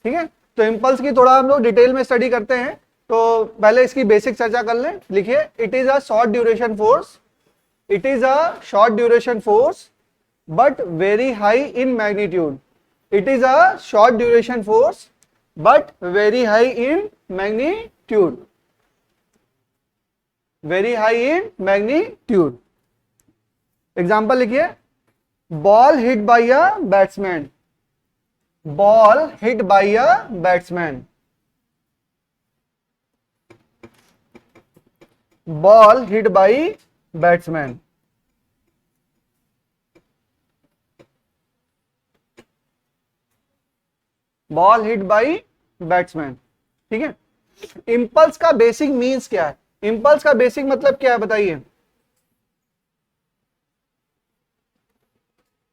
ठीक है, तो इम्पल्स की थोड़ा हम लोग डिटेल में स्टडी करते हैं, तो पहले इसकी बेसिक चर्चा कर लें। लिखिए, it is a short duration force, it is a short duration force but very high in magnitude. It is a short duration force but very high in magnitude. Very high in magnitude. Example लिखिए, ball hit by a batsman. Ball hit by a batsman. Ball hit by batsman. Ball hit by batsman. ठीक है, impulse का basic means क्या है? Impulse का basic मतलब क्या है बताइए?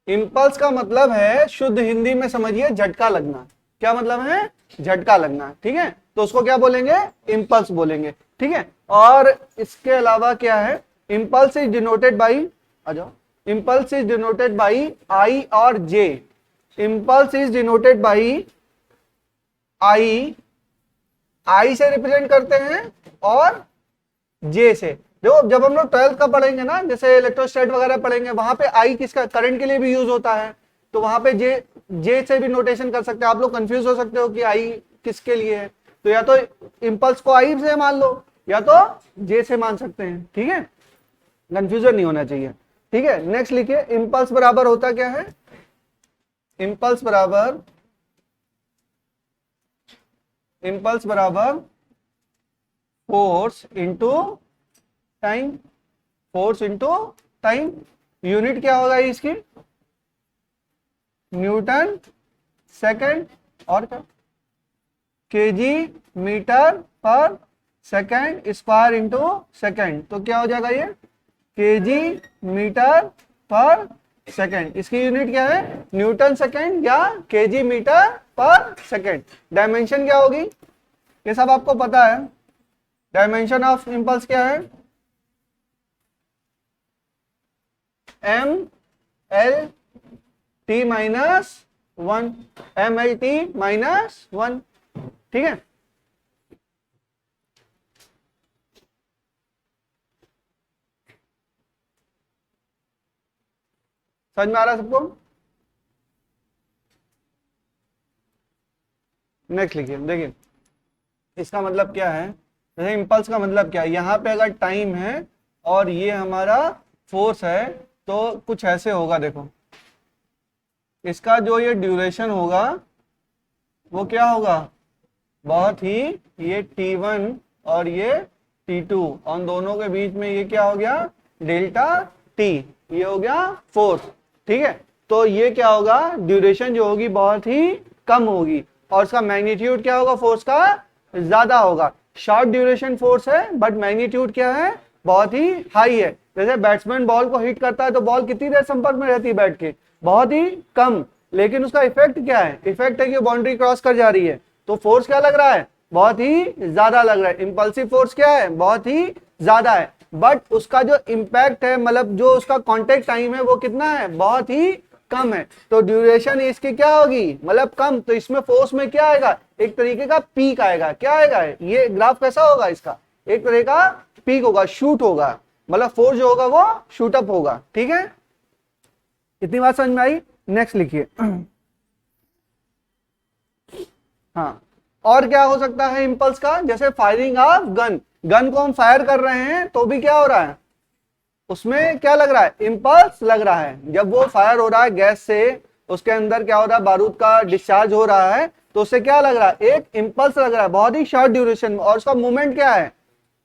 इंपल्स का मतलब है, शुद्ध हिंदी में समझिए, झटका लगना। क्या मतलब है? झटका लगना। ठीक है, तो उसको क्या बोलेंगे? इंपल्स बोलेंगे। ठीक है, और इसके अलावा क्या है? इंपल्स इज डिनोटेड बाई, आ जाओ, impulse is denoted by I और J. Impulse is denoted by I से रिप्रेजेंट करते हैं और जे से। देखो, जब हम लोग 12th का पढ़ेंगे ना, जैसे इलेक्ट्रोस्टैट वगैरह पढ़ेंगे, वहां पे आई किसका, करंट के लिए भी यूज होता है, तो वहां पे जे से भी नोटेशन कर सकते हैं। आप लोग कंफ्यूज हो सकते हो कि आई किसके लिए है, तो या तो इंपल्स को आई से मान लो या तो जे से मान सकते हैं। ठीक है, कंफ्यूजन नहीं होना चाहिए। ठीक है, नेक्स्ट लिखिए, इंपल्स बराबर होता क्या है? इंपल्स बराबर force into time. Force into time. Unit क्या होगा इसकी? न्यूटन सेकंड, और क्या? केजी मीटर पर सेकंड स्क्वायर इंटू सेकंड। तो क्या हो जाएगा ये? केजी मीटर पर सेकंड। इसकी यूनिट क्या है? न्यूटन सेकंड या केजी मीटर पर सेकंड। डायमेंशन क्या होगी? ये सब आपको पता है। डायमेंशन ऑफ इंपल्स क्या है? M L T minus 1, M L T minus 1। ठीक है, समझ में आ रहा है सबको? नेक्स्ट लिखिए, देखिए इसका मतलब क्या है। जैसे इंपल्स का मतलब क्या है, यहाँ पे अगर टाइम है और ये हमारा फोर्स है, तो कुछ ऐसे होगा। देखो, इसका जो ये ड्यूरेशन होगा वो क्या होगा? बहुत ही, ये T1 और ये T2, और दोनों के बीच में ये क्या हो गया? डेल्टा टी, ये हो गया फोर्स। ठीक है, तो ये क्या होगा? ड्यूरेशन जो होगी बहुत ही कम होगी, और इसका मैग्नीट्यूड क्या होगा? फोर्स का ज्यादा होगा। शॉर्ट ड्यूरेशन फोर्स है बट मैग्नीट्यूड क्या है? बहुत ही हाई है। जैसे बैट्समैन बॉल को हिट करता है तो बॉल कितनी देर संपर्क में रहती है बैट के? बहुत ही कम, लेकिन उसका इफेक्ट क्या है? इफेक्ट है कि बाउंड्री क्रॉस कर जा रही है, तो फोर्स क्या लग रहा है? बहुत ही ज्यादा लग रहा है। इंपल्सिव फोर्स क्या है? बहुत ही ज्यादा है, बट उसका जो इंपैक्ट है, मतलब जो उसका कांटेक्ट टाइम है, वो कितना है? बहुत ही कम है। तो ड्यूरेशन इसकी क्या होगी? मतलब कम। तो इसमें फोर्स में क्या आएगा? एक तरीके का पीक आएगा। क्या आएगा? ये ग्राफ कैसा होगा इसका? एक तरह का पीक होगा, शूट होगा, मतलब फोर्स जो होगा वो शूट अप होगा। ठीक है, इतनी बात समझ में आई? नेक्स्ट लिखिए। हाँ, और क्या हो सकता है इंपल्स का? जैसे फायरिंग ऑफ गन, गन को हम फायर कर रहे हैं तो भी क्या हो रहा है? उसमें क्या लग रहा है? इंपल्स लग रहा है। जब वो फायर हो रहा है गैस से, उसके अंदर क्या हो रहा है? बारूद का डिस्चार्ज हो रहा है, तो उससे क्या लग रहा है? एक इंपल्स लग रहा है, बहुत ही शॉर्ट ड्यूरेशन में, और उसका मूवमेंट क्या है?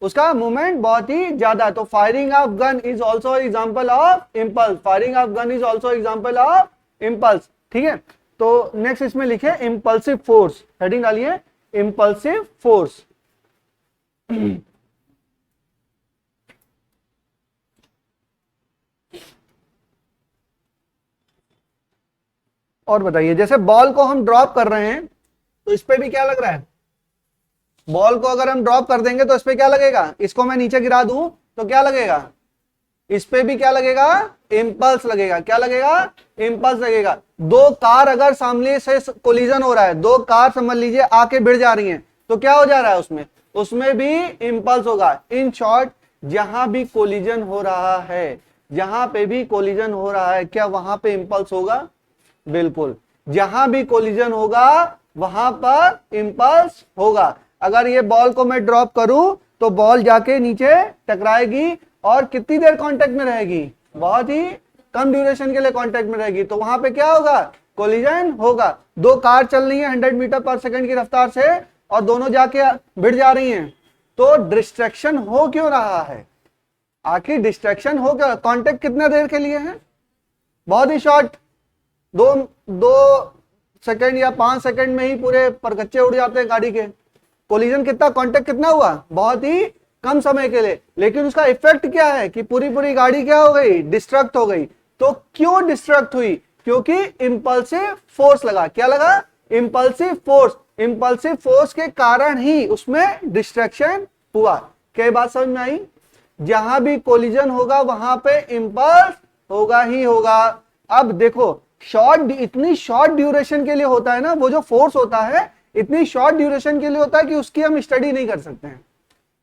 उसका मूवमेंट बहुत ही ज्यादा। तो firing of gun is also example of impulse. Firing of gun is also example of impulse. ठीक है, तो नेक्स्ट इसमें लिखे इंपल्सिव फोर्स। हेडिंग डालिए, इंपल्सिव फोर्स। और बताइए, जैसे बॉल को हम ड्रॉप कर रहे हैं तो इस पे भी क्या लग रहा है? बॉल को अगर हम ड्रॉप कर देंगे तो इस पे क्या लगेगा? इसको मैं नीचे गिरा दूं तो क्या लगेगा? इस पे भी क्या लगेगा? इंपल्स लगेगा। क्या लगेगा? इंपल्स लगेगा। दो कार अगर सामने से कोलिजन हो रहा है, दो कार समझ लीजिए आके भिड़ जा रही हैं, तो क्या हो जा रहा है उसमें, उसमें भी इंपल्स होगा। इन शॉर्ट जहां भी कोलिजन हो रहा है, जहां पे भी कोलिजन हो रहा है, क्या वहां पे इंपल्स होगा? बिल्कुल, जहां भी कोलिजन होगा वहां पर इंपल्स होगा। अगर ये बॉल को मैं ड्रॉप करूं तो बॉल जाके नीचे टकराएगी और कितनी देर कांटेक्ट में रहेगी? बहुत ही कम ड्यूरेशन के लिए कांटेक्ट में रहेगी, तो वहां पे क्या होगा? कोलिजन होगा। दो कार चल रही है 100 मीटर पर सेकंड की रफ्तार से और दोनों जाके भिड़ जा रही हैं, तो डिस्ट्रैक्शन हो क्यों रहा है? आखिर डिस्ट्रैक्शन हो क्या? कांटेक्ट कितने देर के लिए है? बहुत ही शॉर्ट, दो सेकंड या 5 सेकंड में ही पूरे परगच्चे उड़ जाते हैं गाड़ी के। कोलिजन कितना, कांटेक्ट कितना हुआ? बहुत ही कम समय के लिए, लेकिन उसका इफेक्ट क्या है कि पूरी पूरी गाड़ी क्या हो गई? डिस्ट्रक्ट हो गई। तो क्यों डिस्ट्रक्ट हुई? क्योंकि इंपल्सिव फोर्स लगा। क्या लगा? Impulsive force. इंपल्सिव फोर्स के कारण ही उसमें डिस्ट्रैक्शन हुआ। क्या बात समझ में आई? जहां भी कोलिजन होगा वहां पे इंपल्स होगा ही होगा। अब देखो, इतनी शॉर्ट ड्यूरेशन के लिए होता है ना, वो जो फोर्स होता है इतनी शॉर्ट ड्यूरेशन के लिए होता है कि उसकी हम स्टडी नहीं कर सकते हैं।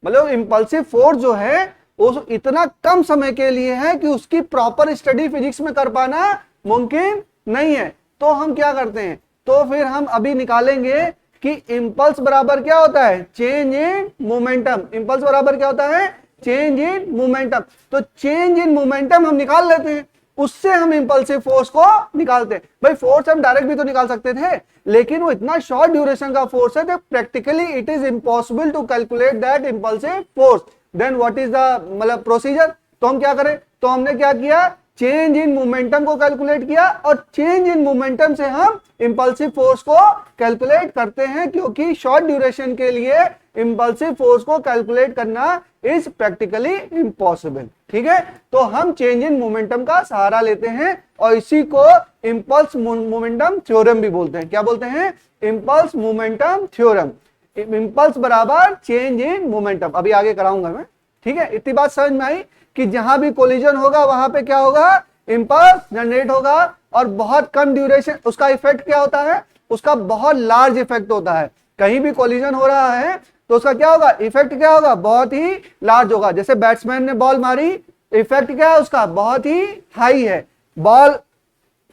मतलब इंपल्सिव फोर्स जो है वो इतना कम समय के लिए है कि उसकी प्रॉपर स्टडी फिजिक्स में कर पाना मुमकिन नहीं है। तो हम क्या करते हैं, तो फिर हम अभी निकालेंगे कि इंपल्स बराबर क्या होता है? Change in momentum. इंपल्स बराबर क्या होता है? Change in momentum. तो चेंज इन मोमेंटम हम निकाल लेते हैं, उससे हम इंपल्सिव फोर्स को निकालते हैं। भाई फोर्स हम डायरेक्ट भी तो निकाल सकते थे, लेकिन वो इतना शॉर्ट ड्यूरेशन का फोर्स है, practically it is impossible to calculate that impulsive force. Then what is the मतलब प्रोसीजर? तो हम क्या करें, तो हमने क्या किया, चेंज इन मोमेंटम को कैलकुलेट किया और चेंज इन मोमेंटम से हम इंपल्सिव फोर्स को कैलकुलेट करते हैं, क्योंकि शॉर्ट ड्यूरेशन के लिए इंपल्सिव फोर्स को कैलकुलेट करना इज प्रैक्टिकली इम्पॉसिबल। ठीक है, तो हम चेंज इन मोमेंटम का सहारा लेते हैं और इसी को इंपल्स मोमेंटम थ्योरम भी बोलते हैं। क्या बोलते हैं? Impulse momentum theorem. इंपल्स बराबर चेंज इन मोमेंटम। अभी आगे कराऊंगा मैं। ठीक है, इतनी बात समझ में आई कि जहां भी कोलिजन होगा वहां पे क्या होगा? इंपल्स जनरेट होगा और बहुत कम ड्यूरेशन। उसका इफेक्ट क्या होता है? उसका बहुत लार्ज इफेक्ट होता है। कहीं भी कोलिजन हो रहा है तो उसका क्या होगा? इफेक्ट क्या होगा? बहुत ही लार्ज होगा। जैसे बैट्समैन ने बॉल मारी, इफेक्ट क्या है उसका? बहुत ही हाई है। बॉल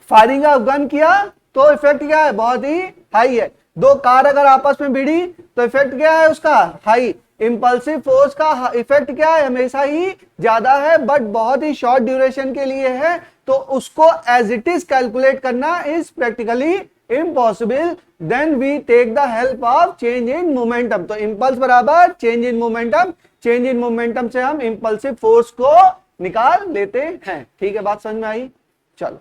फायरिंग ऑफ गन किया तो इफेक्ट क्या है? बहुत ही हाई है। दो कार अगर आपस में भिड़ी तो इफेक्ट क्या है उसका? हाई। इंपल्सिव फोर्स का इफेक्ट क्या है? हमेशा ही ज्यादा है, बट बहुत ही शॉर्ट ड्यूरेशन के लिए है, तो उसको एज इट इज कैलकुलेट करना is practically impossible. Then we take the help of change in momentum. तो इंपल्स बराबर change in momentum. Change in momentum से हम इंपल्सिव फोर्स को निकाल लेते हैं। ठीक है, बात समझ में आई? चलो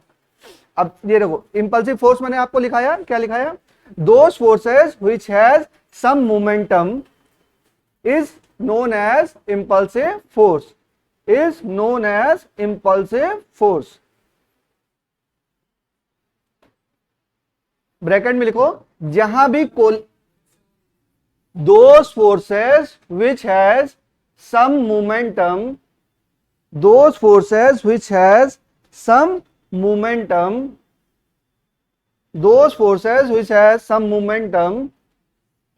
अब ये देखो, इंपल्सिव फोर्स मैंने आपको लिखाया, क्या लिखाया? Those forces which has some momentum is known as impulsive force, is known as impulsive force। Bracket में लिखो, जहां भी those forces which has some momentum, those forces which has some momentum, those forces which has some momentum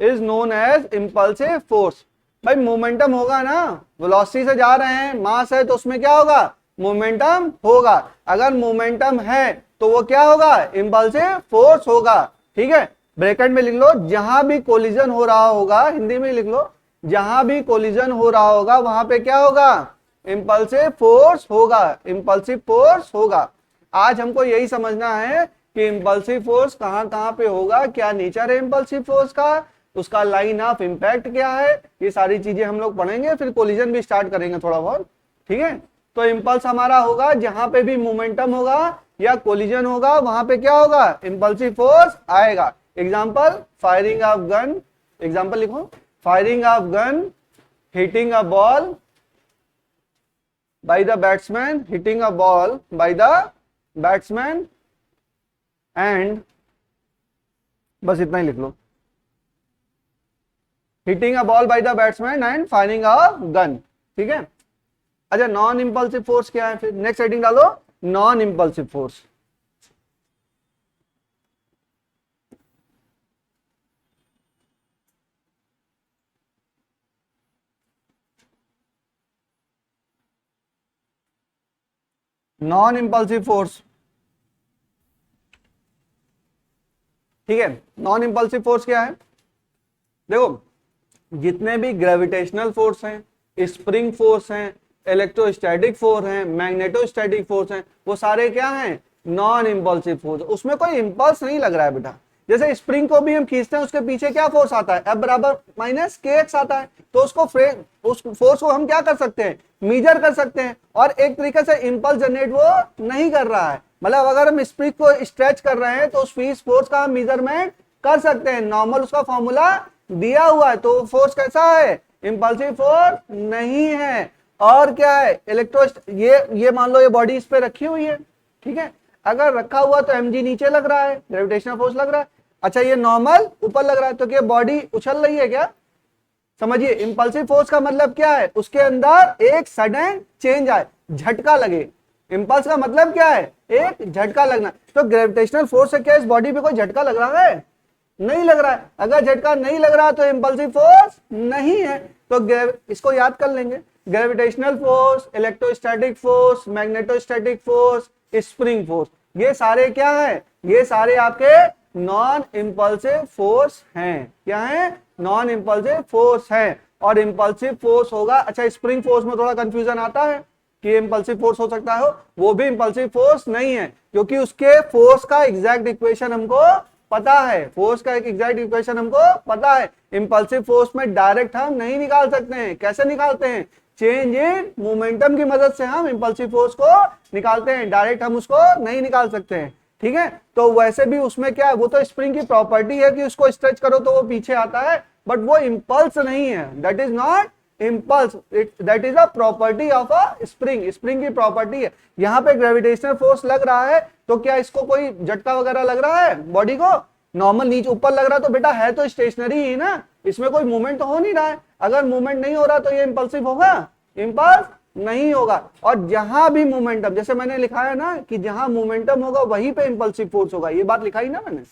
is known as impulsive force। भाई momentum होगा ना, velocity से जा रहे हैं, मास है, तो उसमें क्या होगा? मोमेंटम होगा। अगर मोमेंटम है तो वो क्या होगा? इंपल्सिव फोर्स होगा। ठीक है, ब्रैकेट में लिख लो, जहां भी कोलिजन हो रहा होगा, हिंदी में लिख लो, जहां भी कोलिजन हो रहा होगा वहां पे क्या होगा? इंपल्सिव फोर्स होगा। इंपल्सिव फोर्स होगा। आज हमको यही समझना है कि इंपल्सिव फोर्स कहां कहां पे होगा, क्या नेचर है इंपल्सिव फोर्स का, उसका लाइन ऑफ इंपैक्ट क्या है, ये सारी चीजें हम लोग पढ़ेंगे, फिर कोलिजन भी स्टार्ट करेंगे थोड़ा बहुत। ठीक है, तो इंपल्स हमारा होगा जहां पे भी मोमेंटम होगा या कोलिजन होगा वहां पे क्या होगा? इंपल्सिव फोर्स आएगा। Example, firing of gun. Example लिखो, firing of gun, hitting a ball by the batsman, hitting a ball by the batsman and, बस इतना ही लिख लो, hitting a ball by the batsman and firing a gun. ठीक है, अच्छा non impulsive force क्या है? फिर नेक्स्ट हेडिंग डालो, non impulsive force. Non impulsive force, ठीक है। नॉन इंपल्सिव फोर्स क्या है, देखो जितने भी ग्रेविटेशनल फोर्स हैं, स्प्रिंग फोर्स हैं, इलेक्ट्रोस्टैटिक फोर्स हैं, मैग्नेटोस्टैटिक फोर्स हैं, वो सारे क्या हैं, नॉन इंपल्सिव फोर्स। उसमें कोई इंपल्स नहीं लग रहा है बेटा। जैसे स्प्रिंग को भी हम खींचते हैं, उसके पीछे क्या फोर्स आता है, F बराबर माइनस KX आता है, तो उस फोर्स को हम क्या कर सकते हैं, मीजर कर सकते हैं, और एक तरीके से इंपल्स जनरेट वो नहीं कर रहा है। मतलब अगर हम स्प्रिंग को स्ट्रेच कर रहे हैं तो उस फोर्स का हम मेजरमेंट कर सकते हैं, नॉर्मल उसका फॉर्मूला दिया हुआ है। तो फोर्स कैसा है, इंपल्सिव फोर्स नहीं है। और क्या है, ये मान लो ये बॉडी इस पे रखी हुई है, ठीक है, अगर रखा हुआ तो mg नीचे लग रहा है, ग्रेविटेशनल फोर्स लग रहा है। अच्छा ये नॉर्मल ऊपर लग रहा है, तो क्या बॉडी उछल रही है क्या, समझिए। इंपल्सिव फोर्स का मतलब क्या है, उसके अंदर एक सडन चेंज आए, झटका लगे। इंपल्स का मतलब क्या है, एक झटका लगना। तो ग्रेविटेशनल फोर्स से क्या इस बॉडी पे कोई झटका लग रहा है, नहीं लग रहा है। अगर झटका नहीं लग रहा तो इंपल्सिव फोर्स नहीं है। तो इसको याद कर लेंगे, gravitational force, electrostatic force, magnetostatic force, spring force, ये सारे क्या है, ये सारे आपके नॉन इंपल्सिव फोर्स हैं। क्या है, नॉन इंपल्सिव फोर्स है। और इंपल्सिव फोर्स होगा, अच्छा स्प्रिंग फोर्स में थोड़ा कंफ्यूजन आता है कि इंपल्सिव फोर्स हो सकता है, वो भी इंपल्सिव फोर्स नहीं है, क्योंकि उसके फोर्स का एग्जैक्ट इक्वेशन हमको पता है। फोर्स का एक एग्जैक्ट इक्वेशन हमको पता है। इंपल्सिव फोर्स में डायरेक्ट हम नहीं निकाल सकते हैं। कैसे निकालते हैं, चेंज इन मोमेंटम की मदद से हम इंपल्सिव फोर्स को निकालते हैं, डायरेक्ट हम उसको नहीं निकाल सकते हैं, ठीक है। तो वैसे भी उसमें क्या है, वो तो स्प्रिंग की प्रॉपर्टी है कि उसको स्ट्रेच करो तो वो पीछे आता है, बट वो इंपल्स नहीं है, that is not impulse, that is a property of a spring, spring की प्रॉपर्टी है। यहाँ पे ग्रेविटेशनल फोर्स लग रहा है, तो क्या इसको कोई झटका वगैरह लग रहा है बॉडी को, नॉर्मल नीचे ऊपर लग रहा है, तो बेटा है तो स्टेशनरी ही ना, इसमें कोई मूवमेंट तो हो नहीं रहा है। अगर मूवमेंट नहीं हो रहा तो ये इंपल्सिव होगा, इंपल्स नहीं होगा। और जहां भी मोमेंटम, जैसे मैंने लिखा है ना कि जहां मोमेंटम होगा वहीं पे इंपल्सिव फोर्स होगा, ये बात लिखाई ना मैंने।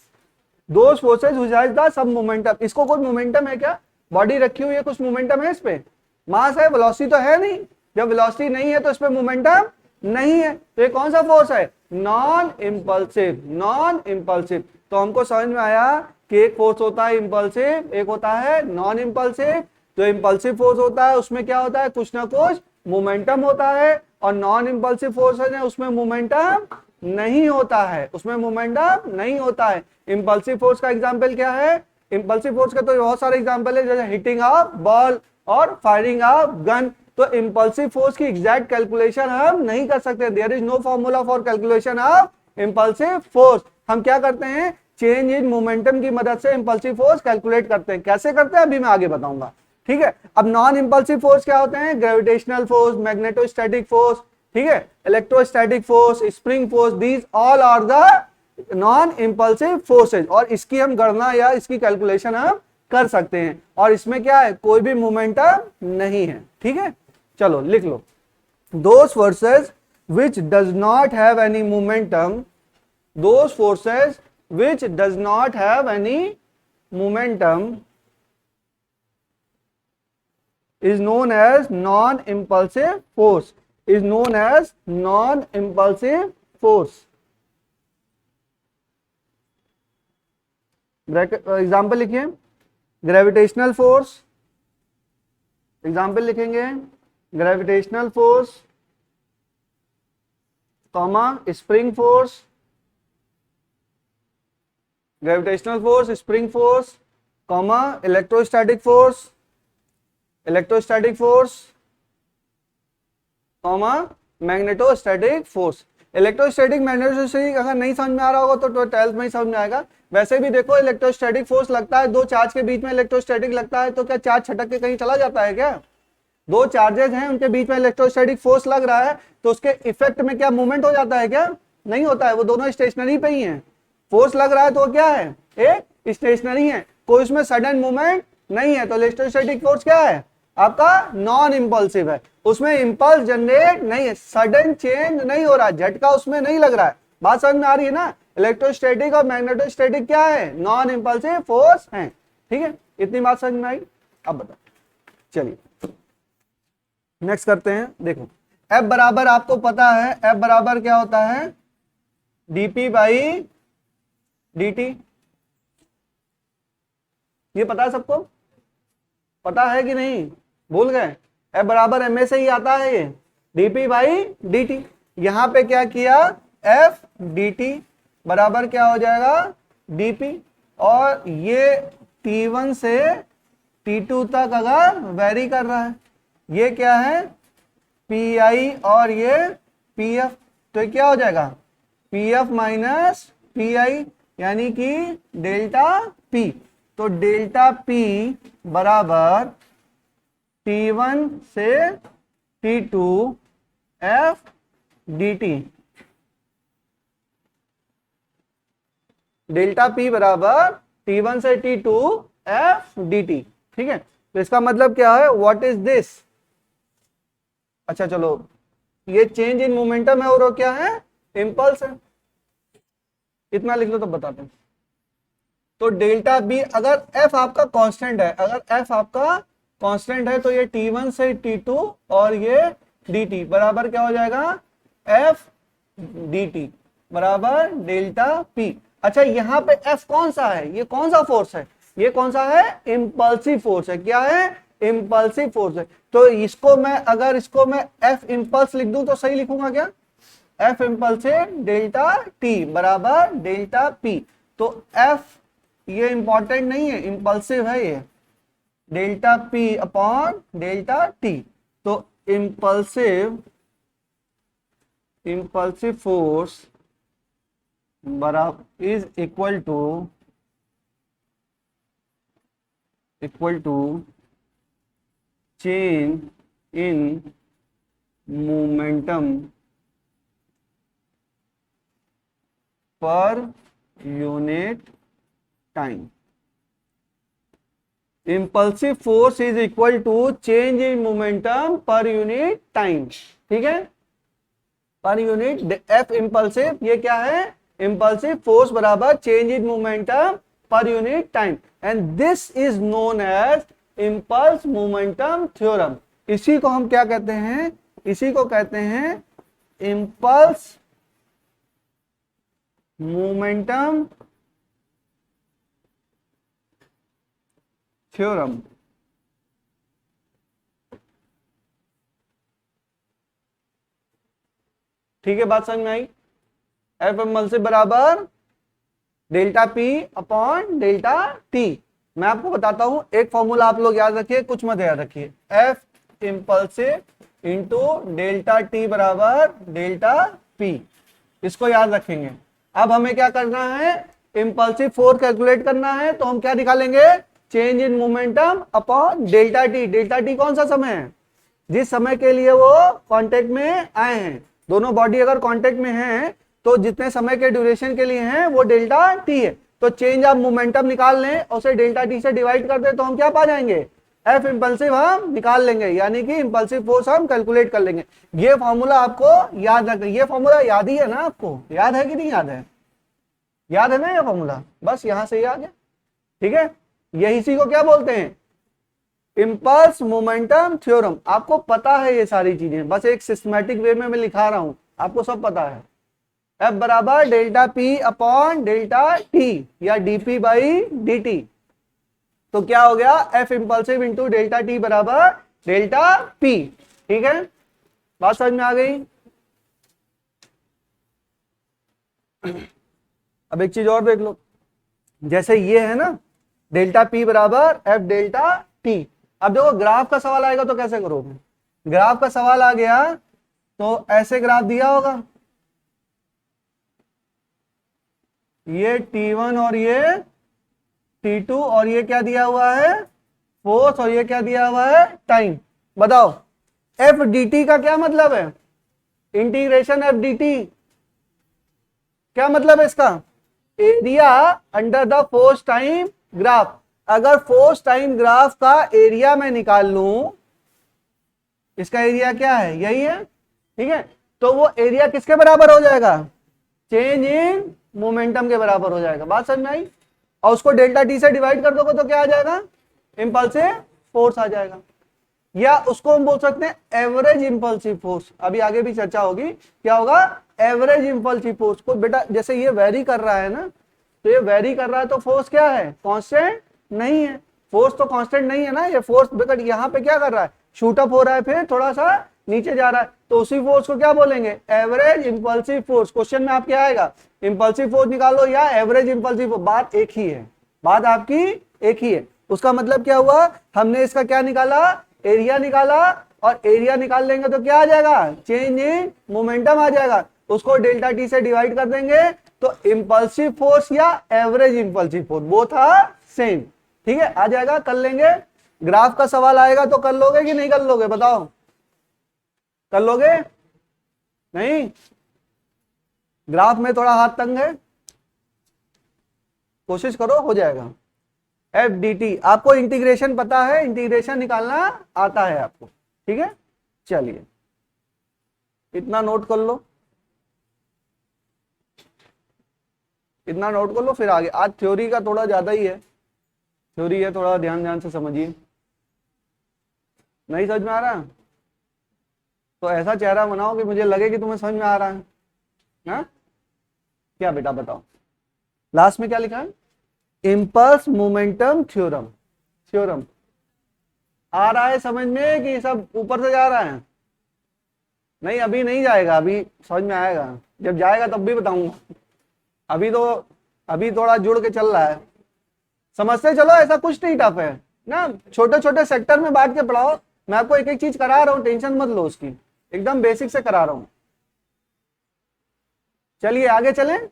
Those forces which has the sub momentum, इसको कोई मोमेंटम है क्या, बॉडी रखी हुई है, कुछ मोमेंटम है इस पे, मास है, वेलोसिटी तो है नहीं। जब वेलोसिटी नहीं है तो इस पे मोमेंटम नहीं है, तो ये कौन सा फोर्स है, नॉन इंपल्सिव, नॉन इंपल्सिव। तो हमको समझ में आया कि एक फोर्स होता है इंपल्सिव, एक होता है नॉन इंपल्सिव। जो इंपल्सिव फोर्स होता है उसमें क्या होता है, कुछ ना कुछ मोमेंटम होता है, और नॉन इंपल्सिव फोर्स है उसमें मोमेंटम नहीं होता है, उसमें मोमेंटम नहीं होता है। इंपल्सिव फोर्स का एग्जांपल क्या है, इंपल्सिव फोर्स का तो बहुत सारे एग्जांपल है, जैसे हिटिंग ऑफ बॉल और फायरिंग ऑफ गन। तो इंपल्सिव फोर्स की एग्जैक्ट कैलकुलेशन हम नहीं कर सकते, there is no formula for calculation of impulsive force. हम क्या करते हैं, चेंज इन मोमेंटम की मदद से इंपल्सिव फोर्स कैलकुलेट करते हैं। कैसे करते हैं अभी मैं आगे बताऊंगा, ठीक है। अब नॉन इंपल्सिव फोर्स क्या होते हैं, ग्रेविटेशनल फोर्स, मैग्नेटोस्टैटिक फोर्स, ठीक है, electrostatic force, spring force, these all are the non impulsive forces. और इसकी हम गणना या इसकी कैलकुलेशन हम कर सकते हैं, और इसमें क्या है, कोई भी मोमेंटम नहीं है, ठीक है। चलो लिख लो, those forces which does not have any momentum, those forces which does not have any momentum is known as non-impulsive force, is known as non-impulsive force. Example लिखिए, ग्रेविटेशनल फोर्स, एग्जाम्पल लिखेंगे gravitational force, comma spring force, gravitational force, spring force, comma electrostatic force, electrostatic force, comma magnetostatic force. Electrostatic magnetostatic अगर नहीं समझ में आ रहा होगा तो 12th में ही समझ में आएगा। वैसे भी देखो, इलेक्ट्रोस्टैटिक फोर्स लगता है, दो चार्ज के बीच में इलेक्ट्रोस्टैटिक लगता है, तो क्या चार्ज छटक के कहीं चला जाता है क्या, दो चार्जेस हैं उनके बीच में इलेक्ट्रोस्टैटिक फोर्स लग रहा है, तो उसके इफेक्ट में क्या मूवमेंट हो जाता है क्या, नहीं होता है, वो दोनों स्टेशनरी पे ही हैं। फोर्स लग रहा है तो क्या है, एक स्टेशनरी है, कोई उसमें सडन मूवमेंट नहीं है। तो इलेक्ट्रोस्टैटिक फोर्स क्या है आपका, नॉन इंपल्सिव है, उसमें इंपल्स जनरेट नहीं है, सडन चेंज नहीं हो रहा, झटका उसमें नहीं लग रहा है। बात समझ में आ रही है ना, इलेक्ट्रोस्टैटिक और मैग्नेटोस्टैटिक क्या है, नॉन इंपल्सिव फोर्स है, ठीक है। इतनी बात समझ में आई, अब बताओ, चलिए नेक्स्ट करते हैं। देखो, F बराबर आपको पता है, F बराबर क्या होता है, dp बाई dt। ये पता है सबको, पता है कि नहीं, भूल गए? F बराबर ma से ही आता है ये, dp बाई dt। यहां पे क्या किया, F dt बराबर क्या हो जाएगा, dp, और ये T1 से T2 तक अगर वेरी कर रहा है, ये क्या है, PI और ये PF, तो ये क्या हो जाएगा, PF माइनस PI, यानी कि डेल्टा P। तो डेल्टा P बराबर T1 से T2 F dt। Delta P बराबर T1 से T2 F dt, ठीक है। तो इसका मतलब क्या है, व्हाट इज दिस। अच्छा चलो, ये चेंज इन मोमेंटम है और वो क्या है, इम्पल्स है, इतना लिख लो तो बताते हैं। तो डेल्टा बी, अगर एफ आपका कांस्टेंट है, अगर एफ आपका कांस्टेंट है तो ये T1 से T2 और ये dt बराबर क्या हो जाएगा, एफ dt बराबर डेल्टा पी। अच्छा यहाँ पे एफ कौन सा है, ये कौन सा फोर्स है, ये कौन सा है, इंपल्सिव फोर्स है। क्या है, इंपल्सिव फोर्स है। तो इसको मैं, अगर इसको मैं एफ इंपल्स लिख दूं तो सही लिखूंगा क्या, एफ इंपल्सिव डेल्टा टी बराबर डेल्टा पी। तो एफ ये इंपॉर्टेंट नहीं है, इंपल्सिव है ये, delta P upon delta T. तो इंपल्सिव फोर्स बराबर is equal to change in momentum per unit time. Impulsive force is equal to change in momentum per unit time, ठीक है, पर यूनिट। एफ इंपल्सिव ये क्या है, impulsive force बराबर change in momentum per unit time, and this is known as impulse momentum theorem. इसी को हम क्या कहते हैं, इसी को कहते हैं इंपल्स मोमेंटम थ्योरम। ठीक है, बात समझ में आई। एफ इंपल्सिव बराबर delta P upon delta T. मैं आपको बताता हूं, एक फॉर्मूला आप लोग याद रखिए, कुछ मत याद रखिए। F impulsive into delta T बराबर डेल्टा पी, इसको याद रखेंगे। अब हमें क्या करना है, इंपल्सिव फोर्स कैलकुलेट करना है, तो हम क्या निकालेंगे, change in momentum upon delta T. Delta T कौन सा समय है, जिस समय के लिए वो कांटेक्ट में आए हैं। दोनों बॉडी अगर कांटेक्ट में हैं तो जितने समय के ड्यूरेशन के लिए हैं वो डेल्टा टी है। तो चेंज ऑफ मोमेंटम निकाल लें और उसे डेल्टा टी से डिवाइड कर दें तो हम क्या पा जाएंगे, एफ इंपल्सिव हम निकाल लेंगे, यानी कि इंपल्सिव फोर्स हम कैलकुलेट कर लेंगे। ये फॉर्मूला आपको याद रखना, ये फॉर्मूला याद ही है ना, आपको याद है कि नहीं याद है, याद है ना ये फॉर्मूला, बस यहां से याद है, ठीक है। यही इसी को क्या बोलते हैं, इंपल्स मोमेंटम थ्योरम। आपको पता है ये सारी चीजें, बस एक सिस्टमैटिक वे में मैं लिखा रहा हूं, आपको सब पता है। एफ बराबर delta P upon delta T या डीपी बाई डी। तो क्या हो गया, F impulsive into delta T बराबर डेल्टा पी, ठीक है, बात समझ में आ गई। अब एक चीज और देख लो, जैसे ये है ना डेल्टा पी बराबर एफ डेल्टा टी। अब देखो ग्राफ का सवाल आएगा तो कैसे करोगे, ग्राफ का सवाल आ गया तो ऐसे ग्राफ दिया होगा, ये T1 और ये T2 और ये क्या दिया हुआ है, फोर्स, और ये क्या दिया हुआ है, टाइम। बताओ एफ डी टी का क्या मतलब है, इंटीग्रेशन एफ डी टी, क्या मतलब है इसका, area under the force time graph. अगर फोर्स टाइम ग्राफ का एरिया मैं निकाल लूं, इसका एरिया क्या है, यही है, ठीक है, तो वो एरिया किसके बराबर हो जाएगा, चेंज इन मोमेंटम के बराबर हो जाएगा। बात समझ में आई। और उसको डेल्टा टी से डिवाइड कर दोगे तो क्या आ जाएगा, इंपल्सिव फोर्स आ जाएगा। या उसको हम बोल सकते हैं एवरेज इंपल्सिव फोर्स। अभी आगे भी चर्चा होगी, क्या होगा, एवरेज इंपल्सिव फोर्स को। बेटा जैसे ये वेरी कर रहा है ना, तो ये वेरी कर रहा है तो फोर्स क्या है, कांस्टेंट नहीं है, फोर्स तो कांस्टेंट नहीं है ना, ये फोर्स बेटा यहाँ पे क्या कर रहा है, शूट अप हो रहा है, फिर थोड़ा सा नीचे जा रहा है, तो उसी फोर्स को क्या बोलेंगे, एवरेज इंपल्सिव फोर्स। क्वेश्चन में आप क्या आएगा, इंपल्सिव फोर्स निकालो या एवरेज इंपल्सिव फोर्स, बात एक ही है, बात आपकी एक ही है। उसका मतलब क्या हुआ, हमने इसका क्या निकाला, एरिया निकाला, और एरिया निकाल लेंगे तो क्या आ जाएगा, चेंज इन मोमेंटम आ जाएगा, उसको डेल्टा टी से डिवाइड कर देंगे, तो इंपल्सिव फोर्स या average impulsive force both are same. ठीक है, आ जाएगा, कर लेंगे। ग्राफ का सवाल आएगा तो कर लोगे कि नहीं कर लोगे, बताओ, कर लोगे, नहीं, ग्राफ में थोड़ा हाथ तंग है, कोशिश करो, हो जाएगा। एफ डी टी, आपको इंटीग्रेशन पता है, इंटीग्रेशन निकालना आता है आपको, ठीक है। चलिए इतना नोट कर लो, इतना नोट कर लो, फिर आगे। आज थ्योरी का थोड़ा ज्यादा ही है, थ्योरी है, थोड़ा ध्यान ध्यान से समझिए। नहीं समझ में आ रहा तो ऐसा चेहरा बनाओ कि मुझे लगे कि तुम्हें समझ में आ रहा है ना। क्या बेटा बताओ, लास्ट में क्या लिखा है, इम्पल्स मोमेंटम थ्योरम। थ्योरम आ रहा है समझ में कि सब ऊपर से जा रहा है, नहीं अभी नहीं जाएगा, अभी समझ में आएगा, जब जाएगा तब भी बताऊंगा, अभी थोड़ा जुड़ के चल रहा है, समझते चलो, ऐसा कुछ नहीं टफ है ना, छोटे छोटे सेक्टर में बांट के पढ़ाओ, मैं आपको एक एक चीज करा रहा हूँ, टेंशन मत लो उसकी, एकदम बेसिक से करा रहा हूं। चलिए आगे चलें,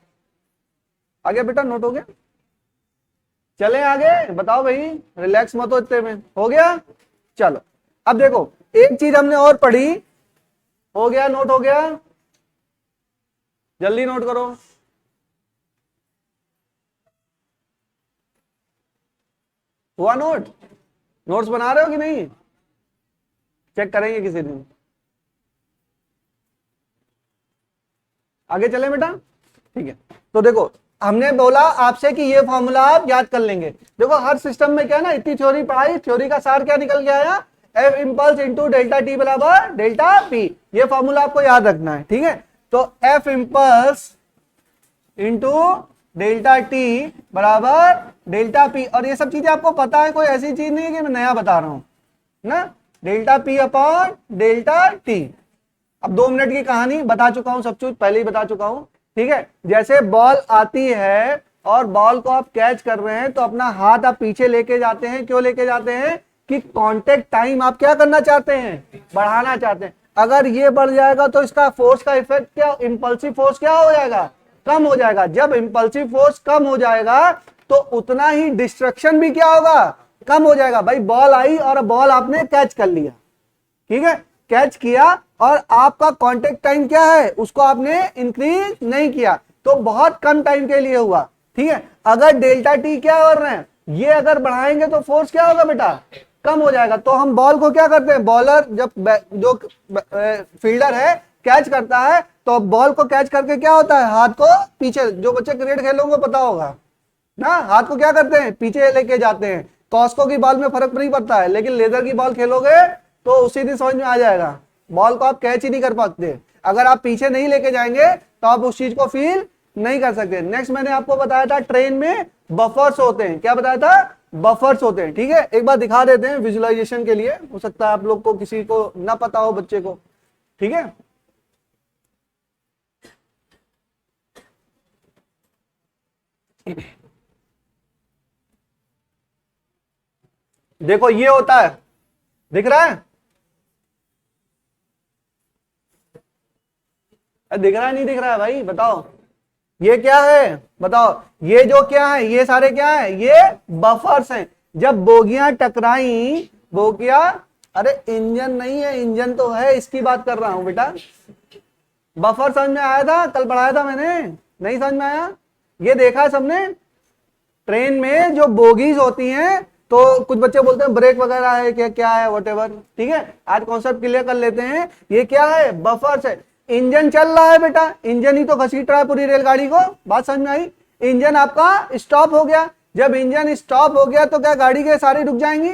आगे बेटा नोट हो गया, चलें आगे, बताओ भाई, रिलैक्स मत हो इतने में, हो गया। चलो अब देखो, एक चीज हमने और पढ़ी, हो गया, नोट हो गया, जल्दी नोट करो। हुआ नोट, नोट्स बना रहे हो कि नहीं, चेक करेंगे किसी दिन, आगे चले बेटा, ठीक है। तो देखो हमने बोला आपसे कि ये फॉर्मूला आप याद कर लेंगे। देखो हर सिस्टम में क्या है ना, इतनी थ्योरी पढ़ाई, थ्योरी का सार क्या निकल के आया, F impulse into delta T बराबर डेल्टा पी, ये फॉर्मूला आपको याद रखना है, ठीक है। तो F impulse into delta T बराबर डेल्टा पी, और ये सब चीजें आपको पता है, कोई ऐसी चीज नहीं है कि मैं नया बता रहा हूं ना, delta P upon delta T. अब 2 मिनट की कहानी बता चुका हूं, सब कुछ पहले ही बता चुका हूं, ठीक है। जैसे बॉल आती है और बॉल को आप कैच कर रहे हैं, तो अपना हाथ आप पीछे लेके जाते हैं, क्यों लेके जाते हैं, कि कांटेक्ट टाइम आप क्या करना चाहते हैं, बढ़ाना चाहते हैं। अगर ये बढ़ जाएगा तो इसका फोर्स का इफेक्ट क्या, इंपल्सिव फोर्स क्या हो जाएगा, कम हो जाएगा। जब इंपल्सिव फोर्स कम हो जाएगा तो उतना ही डिस्ट्रक्शन भी क्या होगा, कम हो जाएगा। भाई बॉल आई और बॉल आपने कैच कर लिया, ठीक है, कैच किया, और आपका कांटेक्ट टाइम क्या है, उसको आपने इंक्रीज नहीं किया, तो बहुत कम टाइम के लिए हुआ, ठीक है। अगर डेल्टा टी क्या कर रहे हैं, ये अगर बढ़ाएंगे तो फोर्स क्या होगा बेटा, कम हो जाएगा। तो हम बॉल को क्या करते हैं, बॉलर जब जो फील्डर है कैच करता है, तो बॉल को कैच करके क्या होता है, हाथ को पीछे, जो बच्चे क्रिकेट खेलोगे पता होगा ना, हाथ को क्या करते हैं, पीछे लेके जाते हैं। कॉस्को की बॉल में फर्क नहीं पड़ता है, लेकिन लेदर की बॉल खेलोगे तो उसी दिन समझ में आ जाएगा, बॉल को आप कैच ही नहीं कर पाते, अगर आप पीछे नहीं लेके जाएंगे तो आप उस चीज को फील नहीं कर सकते। नेक्स्ट मैंने आपको बताया था ट्रेन में बफर्स होते हैं, क्या बताया था, बफर्स होते हैं, ठीक है। एक बार दिखा देते हैं विजुअलाइजेशन के लिए, हो सकता है आप लोग को किसी को ना पता हो, बच्चे को, ठीक है। देखो ये होता है, दिख रहा है, दिख रहा है नहीं दिख रहा है भाई, बताओ ये क्या है, बताओ ये जो क्या है, ये सारे क्या है, ये बफर्स हैं। जब बोगियां टकराई, बोगियां, अरे इंजन नहीं है, इंजन तो है, इसकी बात कर रहा हूं बेटा। बफर समझ में आया था, कल पढ़ाया था मैंने, नहीं समझ में आया, ये देखा है सबने, ट्रेन में जो बोगीज होती हैं, तो कुछ बच्चे बोलते हैं ब्रेक वगैरह है, क्या क्या है, व्हाटएवर, ठीक है। आज कॉन्सेप्ट क्लियर कर लेते हैं, ये क्या है, बफर्स है। इंजन चल रहा है बेटा, इंजन ही तो घसीट रहा है पूरी रेलगाड़ी को, बात समझ में आई। इंजन आपका स्टॉप हो गया, जब इंजन स्टॉप हो गया तो क्या गाड़ी के सारी रुक जाएंगी,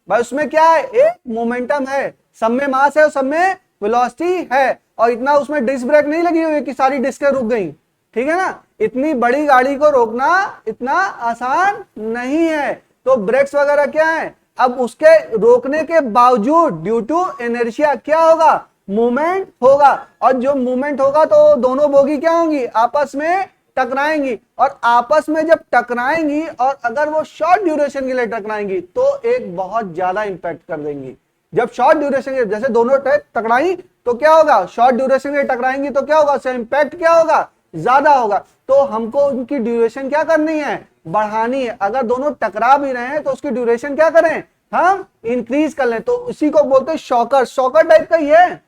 भाई उसमें क्या है, एक मोमेंटम है, सब में मास है और सब में वेलोसिटी है, और इतना उसमें डिस्क ब्रेक नहीं लगी हुई है कि सारी डिस्कें रुक गई, ठीक है ना। इतनी बड़ी गाड़ी को रोकना इतना आसान नहीं है, तो ब्रेक्स वगैरह क्या है, अब उसके रोकने के बावजूद ड्यू टू इनर्शिया क्या होगा, मूवमेंट होगा, और जो मूवमेंट होगा तो दोनों बोगी क्या होंगी, आपस में टकराएंगी, और आपस में जब टकराएंगी और अगर वो शॉर्ट ड्यूरेशन के लिए टकराएंगी तो एक बहुत ज्यादा इंपैक्ट कर देंगी। जब शॉर्ट ड्यूरेशन के, जैसे दोनों टकराई तो क्या होगा, शॉर्ट ड्यूरेशन के टकराएंगी तो क्या होगा, उससे इंपैक्ट क्या होगा, ज्यादा होगा। तो हमको उनकी ड्यूरेशन क्या करनी है, बढ़ानी है। अगर दोनों टकरा भी रहे हैं तो उसकी ड्यूरेशन क्या करें, हम इंक्रीज कर लें। तो इसी को बोलते हैं शॉकर, शॉकर टाइप का ही है।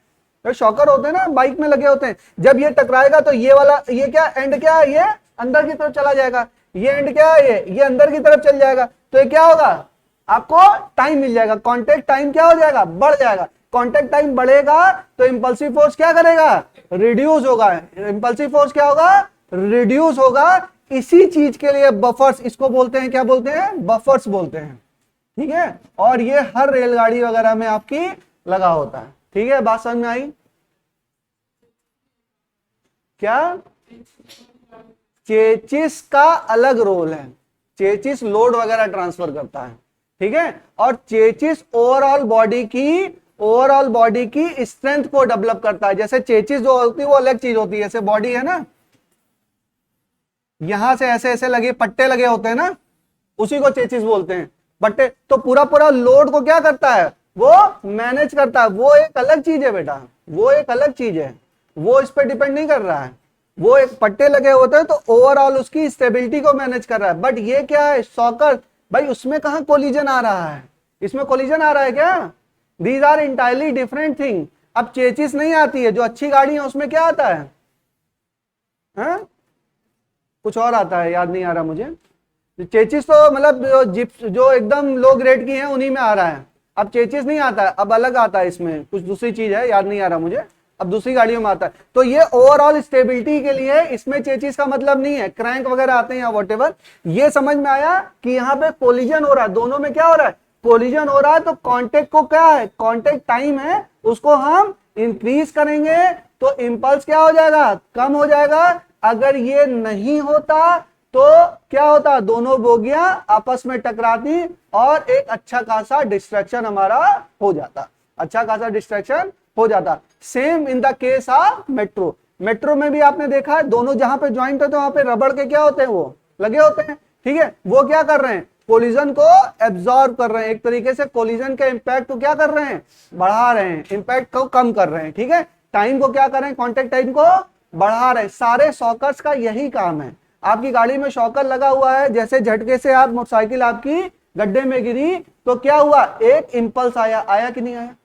तो शॉकर होते हैं ना, बाइक में लगे होते हैं, जब ये टकराएगा तो ये वाला, ये क्या एंड क्या है, ये अंदर की तरफ चला जाएगा, ये एंड क्या है, ये अंदर की तरफ चल जाएगा, तो ये क्या होगा, आपको टाइम मिल जाएगा, कांटेक्ट टाइम क्या हो जाएगा, बढ़ जाएगा। कांटेक्ट टाइम बढ़ेगा तो इंपल्सिव फोर्स क्या करेगा, रिड्यूस होगा। इंपल्सिव फोर्स क्या होगा, रिड्यूस होगा। इसी चीज के लिए बफर्स, इसको बोलते हैं, क्या बोलते हैं, बफर्स बोलते हैं, ठीक है। और ये हर रेलगाड़ी वगैरह में आपकी लगा होता है, ठीक है। बात समझ में आई क्या। चेचिस का अलग रोल है, चेचिस लोड वगैरह ट्रांसफर करता है, ठीक है। और चेचिस ओवरऑल बॉडी की स्ट्रेंथ को डेवलप करता है। जैसे चेचिस जो होती है वो अलग चीज होती है, जैसे बॉडी है ना, यहां से ऐसे ऐसे लगे पट्टे लगे होते हैं ना, उसी को चेचिस बोलते हैं, पट्टे। तो पूरा पूरा लोड को क्या करता है, वो मैनेज करता है। वो एक अलग चीज है बेटा, वो एक अलग चीज है, वो इस पर डिपेंड नहीं कर रहा है। वो एक पट्टे लगे होते हैं तो ओवरऑल उसकी स्टेबिलिटी को मैनेज कर रहा है। बट ये क्या है, सॉकर, भाई उसमें कहां कोलिजन आ रहा है, इसमें कोलिजन आ रहा है क्या, these are entirely different thing. अब चेचिस नहीं आती है, जो अच्छी गाड़ी है उसमें क्या आता है, हा? कुछ और आता है, याद नहीं आ रहा मुझे। चेचिस तो मतलब जो एकदम लो ग्रेड की है उन्हीं में आ रहा है। अब चेचिस नहीं आता है, अब अलग आता है, इसमें कुछ दूसरी चीज है, याद नहीं आ रहा मुझे, अब दूसरी गाड़ियों में आता है। तो ये ओवरऑल स्टेबिलिटी के लिए, इसमें चेचिस का मतलब नहीं है, क्रैंक वगैरह आते हैं या व्हाटएवर। ये समझ में आया कि यहाँ पे कोलिजन हो रहा है, दोनों में क्या हो रहा है, कोलिजन हो रहा है। तो कांटेक्ट को क्या है, कांटेक्ट टाइम है, उसको हम इंक्रीज करेंगे तो इंपल्स क्या हो जाएगा, कम हो जाएगा। अगर ये नहीं होता तो क्या होता, दोनों बोगियां आपस में टकराती और एक अच्छा खासा डिस्ट्रैक्शन हमारा हो जाता, अच्छा खासा डिस्ट्रैक्शन हो जाता। Same in the case of metro. Metro में भी आपने देखा है, दोनों जहां पे ज्वाइंट होते हैं वहां पे रबड़ के क्या होते हैं, वो लगे होते हैं, ठीक है। वो क्या कर रहे हैं, कोलिजन को एब्जॉर्ब कर रहे हैं, एक तरीके से कोलिजन के इंपैक्ट को क्या कर रहे हैं, बढ़ा रहे हैं, इंपैक्ट को कम कर रहे हैं, ठीक है। टाइम को क्या कर रहे हैं, कॉन्टेक्ट टाइम को बढ़ा रहे हैं। सारे शॉकर्स का यही काम है। आपकी गाड़ी में शॉकर लगा हुआ है, जैसे झटके से आप मोटरसाइकिल आपकी गड्ढे में गिरी तो क्या हुआ, एक इंपल्स आया, आया कि नहीं आया,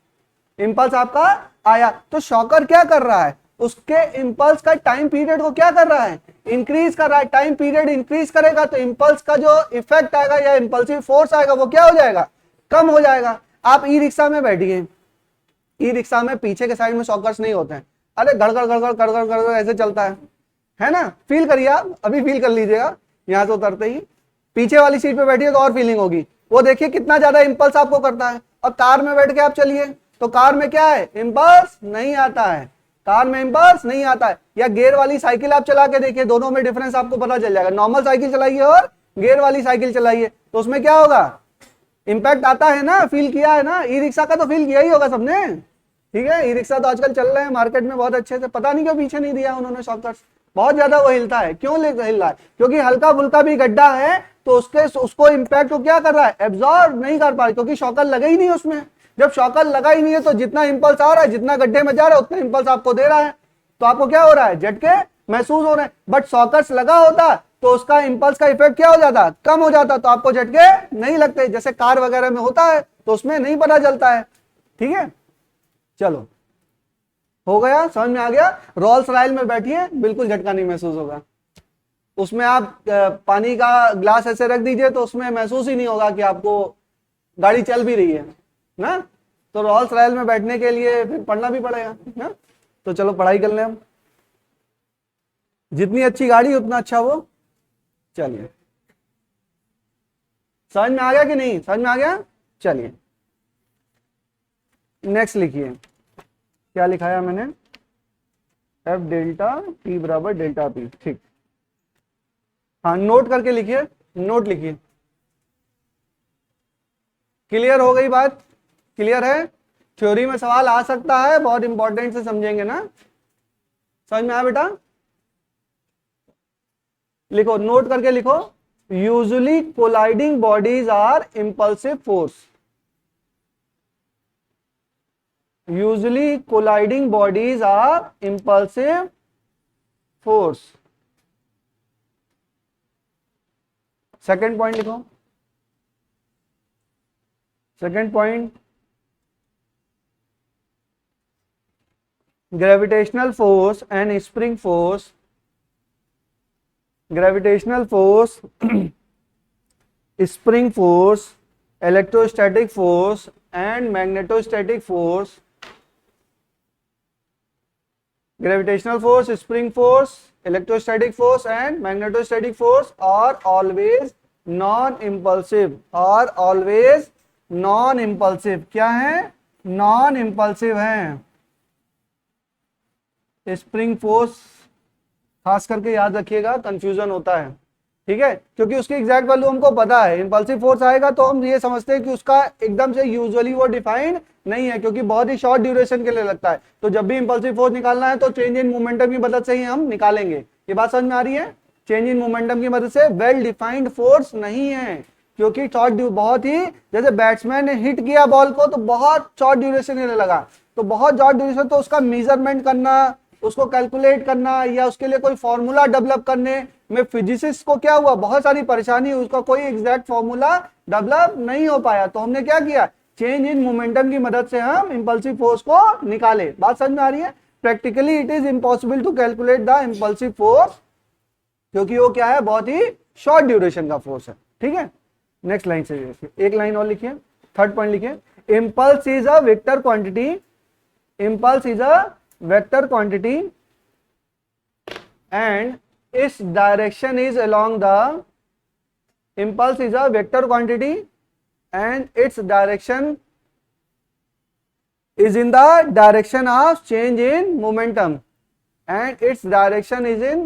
इंपल्स आपका आया। तो शॉकर क्या कर रहा है, उसके इंपल्स का टाइम पीरियड को क्या कर रहा है, इंक्रीज कर रहा है। टाइम पीरियड इंक्रीज करेगा तो इंपल्स का जो इफेक्ट आएगा या इंपल्सिव फोर्स आएगा वो क्या हो जाएगा, कम हो जाएगा। आप ई रिक्शा में बैठिए, ई रिक्शा में पीछे के साइड में शॉकर्स नहीं होते हैं, अरे गड़गड़ गड़गड़ गड़गड़ गड़गड़ ऐसे चलता है ना। फील करिए आप, अभी फील कर लीजिएगा, यहां से उतरते ही पीछे वाली सीट पे बैठिए तो और फीलिंग होगी। वो देखिए कितना ज्यादा इंपल्स आपको करता है। और कार में बैठ के आप चलिए तो कार में क्या है, इंपल्स नहीं आता है, कार में इंपल्स नहीं आता है। या गियर वाली साइकिल आप चला के देखिए, दोनों में डिफरेंस आपको पता चल जाएगा। नॉर्मल साइकिल चलाइए और गियर वाली साइकिल चलाइए तो उसमें क्या होगा, इंपैक्ट आता है ना, फील किया है ना। ई रिक्शा का तो फील किया ही होगा सबने, ठीक है। ई रिक्शा तो आजकल चल रहे हैं मार्केट में बहुत अच्छे से, पता नहीं क्यों पीछे नहीं दिया उन्होंने शॉकर्स, बहुत ज्यादा वो हिलता है। क्यों हिल रहा है, क्योंकि हल्का फुल्का भी गड्ढा है तो उसको इंपैक्ट को क्या कर रहा है, एब्जॉर्ब नहीं कर पा रही, क्योंकि शॉकर लगा ही नहीं उसमें। जब शॉकर लगा ही नहीं है तो जितना इंपल्स आ रहा है, जितना गड्ढे में जा रहा है उतना इंपल्स आपको दे रहा है, तो आपको क्या हो रहा है, झटके महसूस हो रहे हैं। बट शॉकर्स लगा होता तो उसका इंपल्स का इफेक्ट क्या हो जाता, कम हो जाता, तो आपको झटके नहीं लगते। जैसे कार वगैरह में होता है तो उसमें नहीं पता चलता है, ठीक है। चलो हो गया, समझ में आ गया। रोल्स रॉयल में बैठिए, बिल्कुल झटका नहीं महसूस होगा। उसमें आप पानी का ग्लास ऐसे रख दीजिए तो उसमें महसूस ही नहीं होगा कि आपको गाड़ी चल भी रही है ना। तो रोल्स रॉयल में बैठने के लिए फिर पढ़ना भी पड़ेगा ना। तो चलो पढ़ाई कर लें हम, जितनी अच्छी गाड़ी उतना अच्छा वो। चलिए समझ में आ गया कि नहीं, समझ में आ गया, चलिए नेक्स्ट लिखिए, क्या लिखाया मैंने, एफ डेल्टा टी बराबर डेल्टा पी, ठीक। हाँ नोट करके लिखिए, नोट लिखिए। क्लियर हो गई बात, क्लियर है। थ्योरी में सवाल आ सकता है, बहुत इंपॉर्टेंट से समझेंगे ना, समझ में आया बेटा। लिखो, नोट करके लिखो, usually colliding bodies are impulsive force, usually colliding bodies are impulsive force. Second point लिखो, second point, gravitational force and spring force, gravitational force, spring force, electrostatic force and magnetostatic force, gravitational force, spring force, electrostatic force and magnetostatic force are always non-impulsive, are always non-impulsive। क्या है, non-impulsive हैं। Spring force खास करके याद रखिएगा, confusion होता है, ठीक है, क्योंकि उसकी एग्जैक्ट वैल्यू हमको पता है। इंपल्सिव फोर्स आएगा तो हम ये समझते हैं कि उसका एकदम से यूजुअली वो डिफाइंड नहीं है, क्योंकि बहुत ही शॉर्ट ड्यूरेशन के लिए लगता है। तो जब भी इंपल्सिव फोर्स निकालना है तो चेंज इन मोमेंटम की मदद से ही हम निकालेंगे। ये बात समझ में आ रही है, चेंज इन मोमेंटम की मदद से वेल डिफाइंड फोर्स नहीं है, क्योंकि शॉर्ट बहुत ही, जैसे बैट्समैन ने हिट किया बॉल को तो बहुत शॉर्ट ड्यूरेशन के लिए लगा, तो बहुत शॉर्ट ड्यूरेशन, तो उसका मेजरमेंट करना, उसको कैलकुलेट करना या उसके लिए कोई फॉर्मूला डेवलप करने में फिजिसिस्ट को क्या हुआ, बहुत सारी परेशानी हुई, उसका कोई एग्जैक्ट फॉर्मूला डेवलप नहीं हो पाया। तो हमने क्या किया, चेंज इन मोमेंटम की मदद से हम इंपल्सिव फोर्स को निकाले। बात समझ में आ रही है। Practically it is impossible to calculate the impulsive force, क्योंकि वो क्या है, बहुत ही शॉर्ट ड्यूरेशन का फोर्स है, ठीक है। नेक्स्ट लाइन से एक लाइन और लिखिए, थर्ड पॉइंट लिखिए, impulse is a vector quantity, impulse is a vector quantity and its direction is along the, impulse is a vector quantity and its direction is in the direction of change in momentum, and its direction is in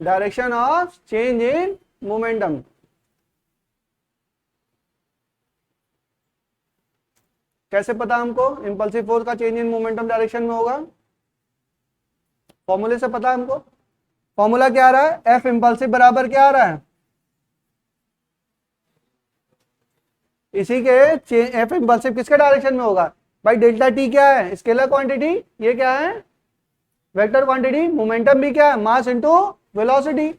direction of change in momentum। कैसे पता हमको impulsive force का change in momentum direction में होगा, फॉर्मूले से पता है हमको। फॉर्मूला क्या आ रहा है, एफ इंपल्सिव बराबर क्या आ रहा है, इसी के एफ इंपल्सिव किसके डायरेक्शन में होगा भाई, डेल्टा टी क्या है, स्केलर क्वांटिटी, ये क्या है वेक्टर क्वांटिटी, मोमेंटम भी क्या है, मास इनटू वेलोसिटी,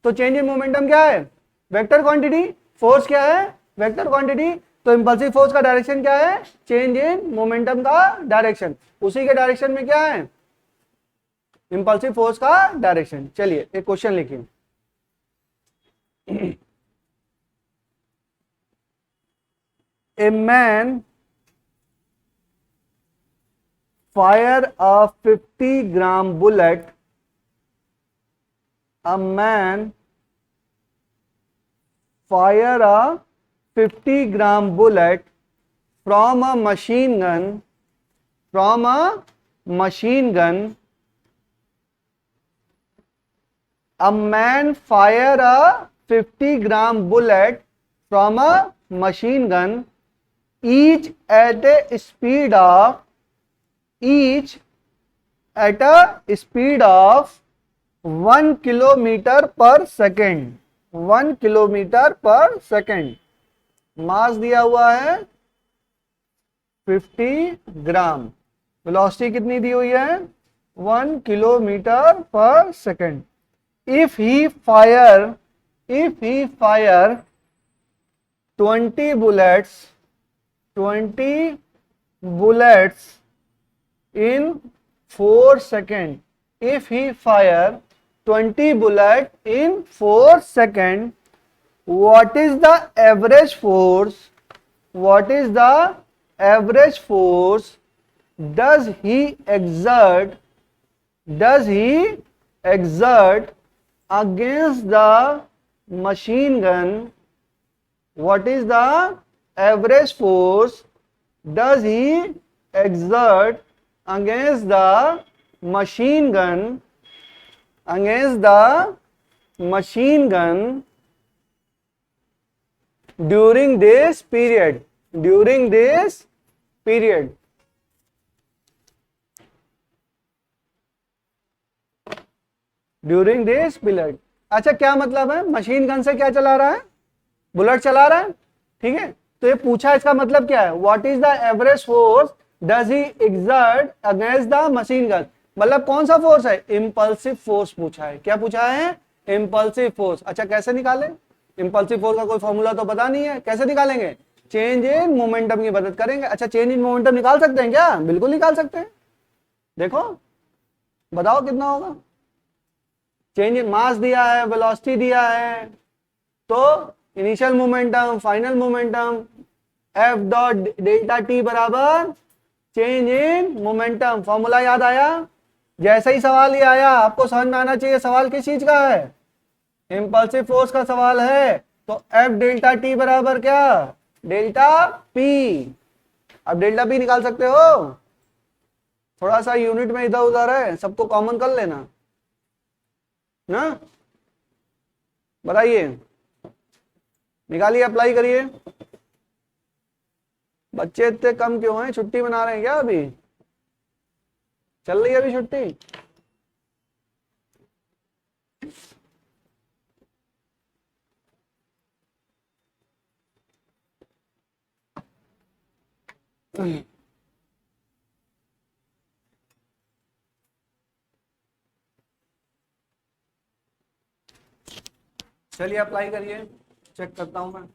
तो चेंज इन मोमेंटम क्या है वेक्टर क्वांटिटी, फोर्स क्या है वेक्टर क्वांटिटी, तो इंपल्सिव फोर्स का डायरेक्शन क्या है, चेंज इन मोमेंटम का डायरेक्शन, उसी के डायरेक्शन में क्या है इंपल्सिव फोर्स का डायरेक्शन। चलिए एक क्वेश्चन लिखिए, a man fire a 50 gram bullet, a man fire a 50-gram bullet from a machine gun, from a machine gun, a man fire a 50-gram bullet from a machine gun, each at a speed of, each at a speed of 1 kilometre पर second, 1 kilometre पर second, मास दिया हुआ है 50 ग्राम, velocity कितनी दी हुई है 1 kilometre पर second. If he fire 20 bullets, 20 bullets in 4 seconds, if he fire 20 bullets in 4 seconds, what is the average force, what is the average force does he exert, does he exert against the machine gun, what is the average force does he exert against the machine gun, against the machine gun during this period, during this period. During this bullet. अच्छा क्या मतलब है, machine gun से क्या चला रहा है, bullet चला रहा है, ठीक है। तो ये पूछा, इसका मतलब क्या है, what is the average force does he exert against the machine gun, मतलब कौन सा फोर्स है, इंपल्सिव फोर्स पूछा है। क्या पूछा है, इंपल्सिव फोर्स। अच्छा कैसे निकाले, इंपल्सिव फोर्स का कोई फॉर्मूला तो पता नहीं है, कैसे निकालेंगे, चेंज इन मोमेंटम की मदद करेंगे। अच्छा चेंज इन मोमेंटम निकाल सकते हैं क्या, बिल्कुल निकाल सकते हैं। देखो बताओ कितना होगा, चेंज इन मास दिया है, वेलोसिटी दिया है, तो initial momentum, final momentum, F dot delta T बराबर चेंज इन मोमेंटम। फॉर्मूला याद आया, जैसे ही सवाल ये आया आपको समझ में आना चाहिए सवाल किस चीज का है, इंपल्सिव फोर्स का सवाल है। तो एफ डेल्टा टी बराबर क्या, डेल्टा पी। अब डेल्टा पी निकाल सकते हो, थोड़ा सा यूनिट में इधर उधर है, सबको कॉमन कर लेना ना। बताइए, निकालिए, अप्लाई करिए। बच्चे इतने कम क्यों हैं, छुट्टी मना रहे हैं क्या, अभी चल रही है अभी छुट्टी। चलिए अप्लाई करिए, चेक करता हूं मैं।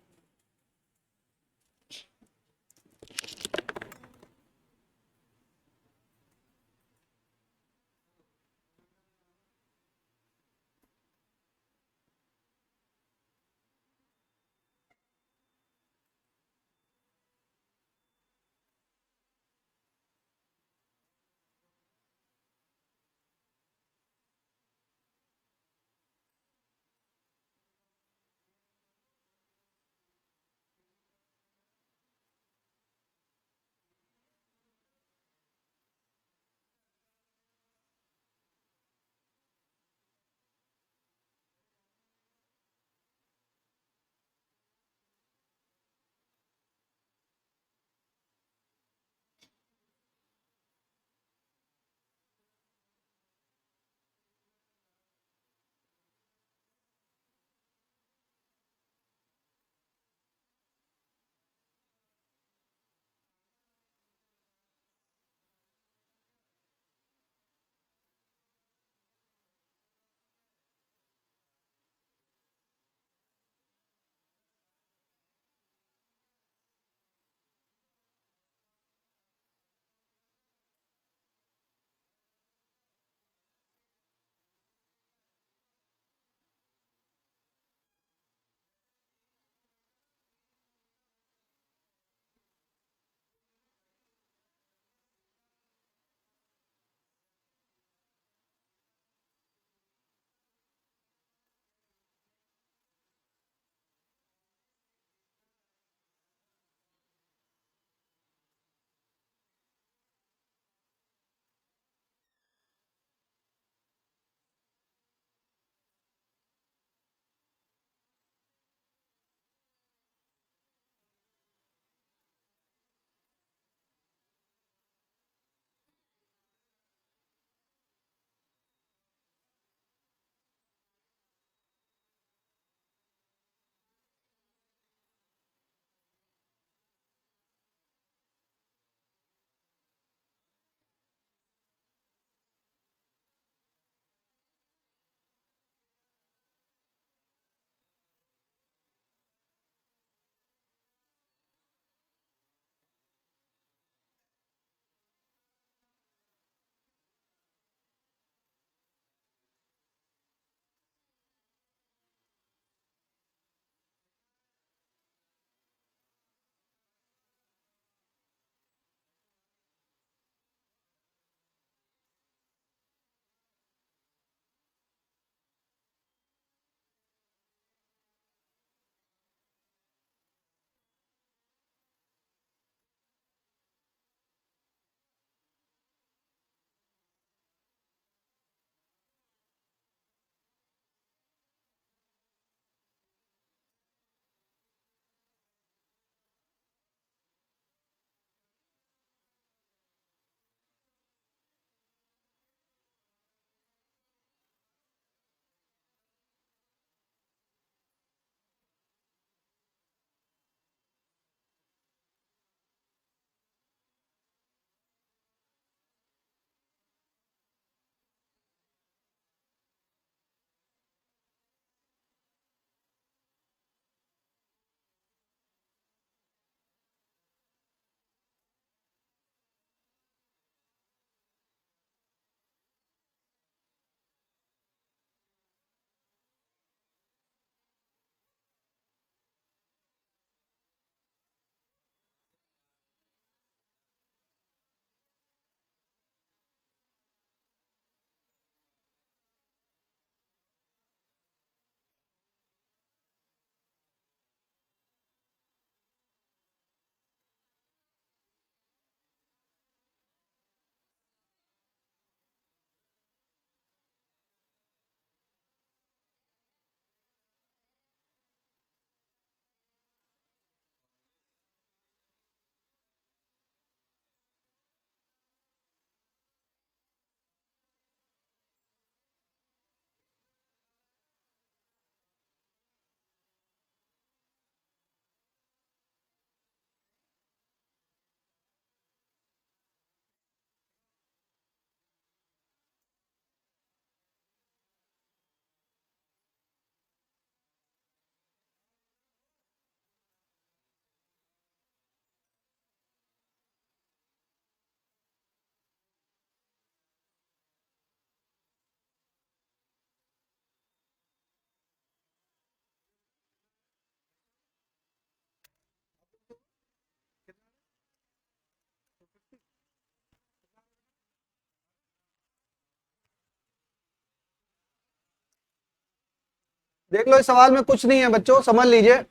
देख लो इस सवाल में कुछ नहीं है बच्चों, समझ लीजिए।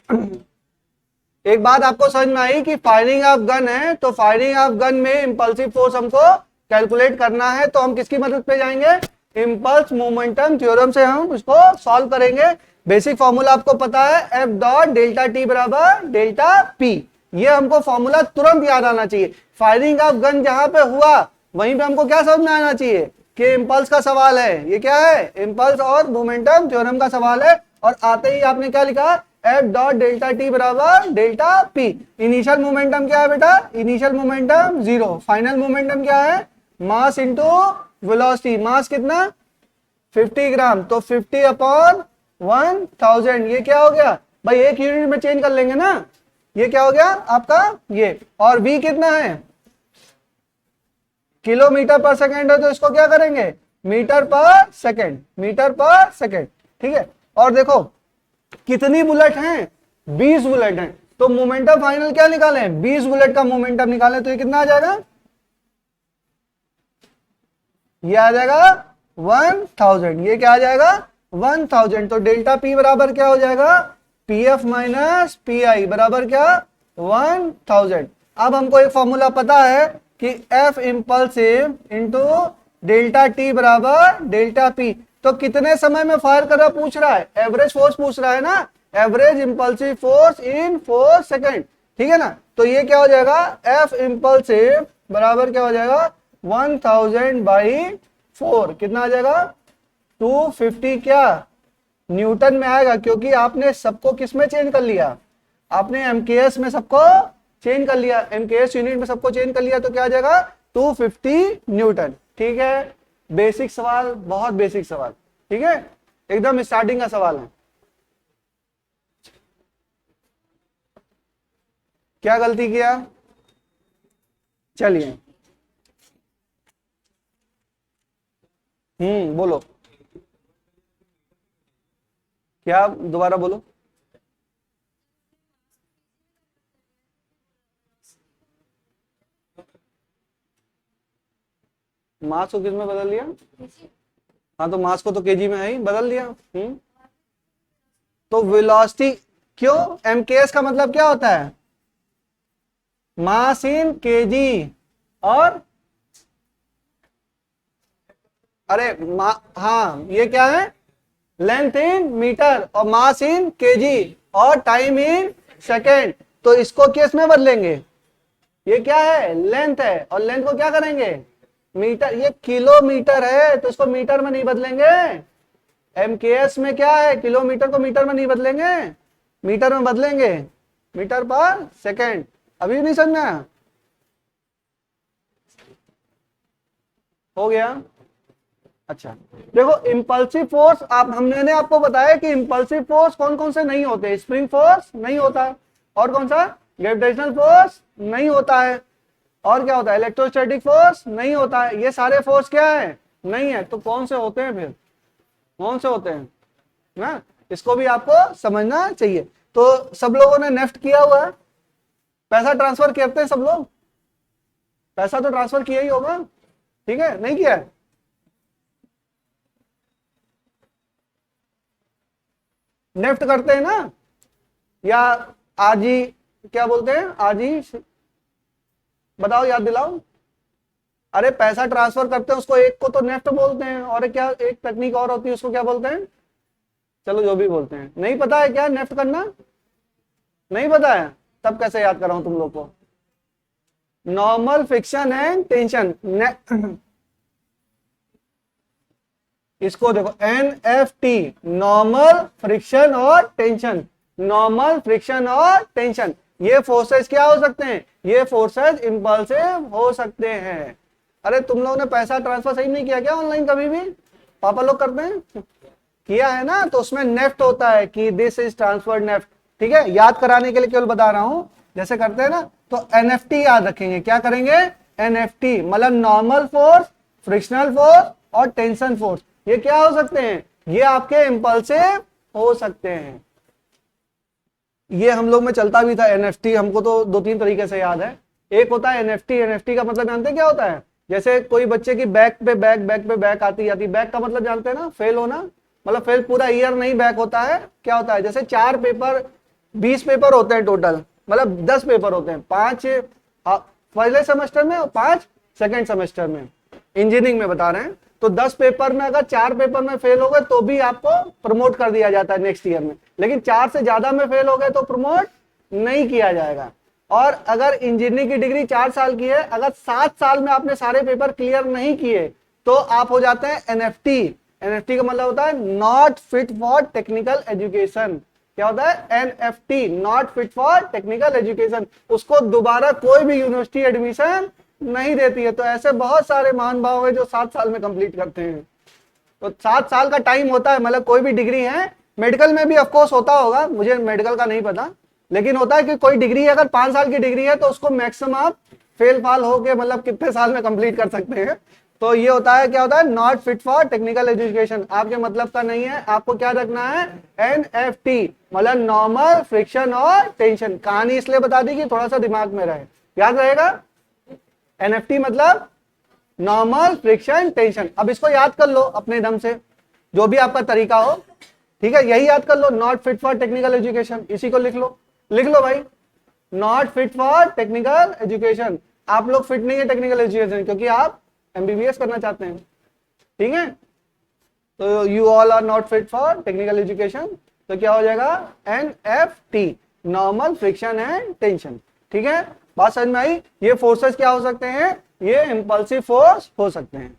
एक बात आपको समझ में आई कि फायरिंग ऑफ गन है, तो फायरिंग ऑफ गन में इंपल्सिव फोर्स हमको कैलकुलेट करना है, तो हम किसकी मदद पे जाएंगे? इंपल्स मोमेंटम थ्योरम से हम उसको सॉल्व करेंगे। बेसिक फॉर्मूला आपको पता है, एफ डॉट डेल्टा टी बराबर डेल्टा पी। ये हमको फॉर्मूला तुरंत याद आना चाहिए। फायरिंग ऑफ गन जहां पे हुआ वहीं पे हमको क्या समझ में आना चाहिए कि इंपल्स का सवाल है। ये क्या है? इंपल्स और मोमेंटम थ्योरम का सवाल है। और आते ही आपने क्या लिखा? एफ डॉट डेल्टा टी बराबर डेल्टा पी। इनिशियल मोमेंटम क्या है बेटा? Initial momentum 0। फाइनल मोमेंटम क्या है? Mass into velocity. मास कितना? 50 ग्राम। तो 50 अपॉन 1000। ये क्या हो गया भाई? एक यूनिट में चेंज कर लेंगे ना। ये क्या हो गया आपका? ये। और v कितना है? किलोमीटर पर सेकेंड है, तो इसको क्या करेंगे? मीटर पर सेकेंड। मीटर पर सेकेंड, ठीक है। और देखो कितनी बुलेट हैं? 20 बुलेट हैं। तो मोमेंटम फाइनल क्या निकाले? 20 बुलेट का मोमेंटम निकाले, तो ये कितना आ जाएगा? ये आ जाएगा 1000। ये क्या आ जाएगा? 1000। तो डेल्टा पी बराबर क्या हो जाएगा? P F minus P I बराबर क्या? 1000। अब हमको एक फॉर्मूला पता है कि F impulsive into delta T बराबर डेल्टा पी। तो कितने समय में फायर कर रहा पूछ रहा है? एवरेज फोर्स पूछ रहा है ना। Average impulsive force in 4 second, ठीक है ना। तो ये क्या हो जाएगा? एफ इंपल्सिव बराबर क्या हो जाएगा? 1000 बाई 4। कितना आ जाएगा? 250 क्या न्यूटन में आएगा, क्योंकि आपने सबको किस में चेंज कर लिया? आपने एमकेएस में सबको चेंज कर लिया, एमकेएस यूनिट में सबको चेंज कर लिया। तो क्या आ जाएगा? 250 न्यूटन। ठीक है, बेसिक सवाल, बहुत बेसिक सवाल, ठीक है, एकदम स्टार्टिंग का सवाल है। क्या गलती किया? चलिए बोलो, क्या? दोबारा बोलो। मास को किस में बदल दिया? हाँ, तो मास को तो केजी में है ही, बदल दिया। तो वेलोसिटी क्यों? एमकेएस का मतलब क्या होता है? मास इन केजी। और अरे हाँ, ये क्या है? लेंथ इन मीटर और मास इन केजी और टाइम इन सेकेंड। तो इसको किस में बदलेंगे? ये क्या है? लेंथ है, और लेंथ को क्या करेंगे? मीटर। ये किलोमीटर है, तो इसको मीटर में नहीं बदलेंगे। एमकेएस में क्या है? किलोमीटर को मीटर में नहीं बदलेंगे, मीटर में बदलेंगे, मीटर पर सेकेंड। अभी नहीं समझना? हो गया? अच्छा, देखो इंपल्सिव फोर्स, आप हमने आपको बताया कि इंपल्सिव फोर्स कौन कौन से नहीं होते? स्प्रिंग फोर्स नहीं होता है, और कौन सा? ग्रेविटेशनल फोर्स नहीं होता है, और क्या होता है? इलेक्ट्रोस्टैटिक फोर्स नहीं होता है। ये सारे फोर्स क्या है? नहीं है। तो कौन से होते हैं फिर? कौन से होते हैं ना? इसको भी आपको समझना चाहिए। तो सब लोगों ने नेफ्ट किया हुआ है, पैसा ट्रांसफर करते हैं सब लोग, पैसा तो ट्रांसफर किया ही होगा, ठीक है? नहीं किया है? नेफ्ट करते हैं ना, या आज ही, क्या बोलते हैं? आज ही, बताओ, याद दिलाओ। अरे पैसा ट्रांसफर करते हैं उसको, एक को तो नेफ्ट बोलते हैं, और क्या एक टेक्निक और होती है, उसको क्या बोलते हैं? चलो जो भी बोलते हैं। नहीं पता है क्या नेफ्ट करना? नहीं पता है? तब कैसे याद कर रहा हूं तुम लोग को? Normal friction and tension. इसको देखो, एनएफटी, नॉर्मल फ्रिक्शन और टेंशन। नॉर्मल फ्रिक्शन और टेंशन, ये फोर्सेस क्या हो सकते हैं? ये फोर्सेस इंपल्सिव हो सकते हैं। अरे तुम लोगों ने पैसा ट्रांसफर सही नहीं किया क्या ऑनलाइन कभी भी? पापा लोग करते हैं, किया है ना? तो उसमें नेफ्ट होता है कि दिस इज ट्रांसफर्ड नेफ्ट, ठीक है? याद कराने के लिए केवल बता रहा हूं, जैसे करते हैं ना। तो एनएफटी याद रखेंगे। क्या करेंगे? एनएफटी मतलब नॉर्मल फोर्स, फ्रिक्शनल फोर्स और टेंशन फोर्स। ये क्या हो सकते हैं? ये आपके इंपल्सिव हो सकते हैं। ये हम लोग में चलता भी था एनएफटी, हमको तो 2-3 तरीके से याद है। एक होता है एनएफटी। एनएफटी का मतलब जानते हैं क्या होता है? जैसे कोई बच्चे की बैक पे बैक, बैक पे बैक आती जाती, बैक का मतलब जानते हैं ना? फेल होना। मतलब फेल पूरा ईयर नहीं बैक होता है, क्या होता है जैसे 4 पेपर 20 पेपर होते हैं टोटल, मतलब 10 पेपर होते हैं, 5 पहले सेमेस्टर में और 5 सेकेंड सेमेस्टर में, इंजीनियरिंग में बता रहे हैं। तो 10 पेपर में अगर 4 पेपर में फेल हो गए तो भी आपको प्रमोट कर दिया जाता है नेक्स्ट ईयर में, लेकिन 4 से ज्यादा में फेल हो गए तो प्रमोट नहीं किया जाएगा। और अगर इंजीनियरिंग की डिग्री 4 साल की है, अगर 7 साल में आपने सारे पेपर क्लियर नहीं किए तो आप हो जाते हैं एनएफटी। एनएफटी का मतलब होता है not fit for technical education. क्या होता है NFT, not fit for technical education. उसको दोबारा कोई भी यूनिवर्सिटी एडमिशन नहीं देती है। तो ऐसे बहुत सारे महान भाव है जो 7 साल में कंप्लीट करते हैं। तो 7 साल का टाइम होता है, मतलब कोई भी डिग्री है, मेडिकल में भी ऑफकोर्स होता होगा, मुझे मेडिकल का नहीं पता, लेकिन होता है कि कोई डिग्री अगर 5 साल की डिग्री है तो उसको मैक्सिमम आप फेल फाल होके मतलब कितने साल में कंप्लीट कर सकते हैं। तो ये होता है, क्या होता है not fit for technical education, आपके मतलब का नहीं है। आपको क्या रखना है एनएफटी, मतलब नॉर्मल फ्रिक्शन और टेंशन। कहानी इसलिए बता दी कि थोड़ा सा दिमाग में रहे, याद रहेगा। एनएफटी मतलब नॉर्मल फ्रिक्शन टेंशन। अब इसको याद कर लो अपने ढंग से, जो भी आपका तरीका हो, ठीक है, यही याद कर लो, not fit for technical education, इसी को लिख लो, लिख लो भाई, not fit for technical education. आप लोग फिट नहीं है टेक्निकल एजुकेशन क्योंकि आप एमबीबीएस करना चाहते हैं, ठीक है। तो you all are not fit for technical education, तो क्या हो जाएगा NFT, normal friction and tension, ठीक है। बात समझ में आई। ये फोर्सेस क्या हो सकते हैं, ये इंपल्सिव फोर्स हो सकते हैं,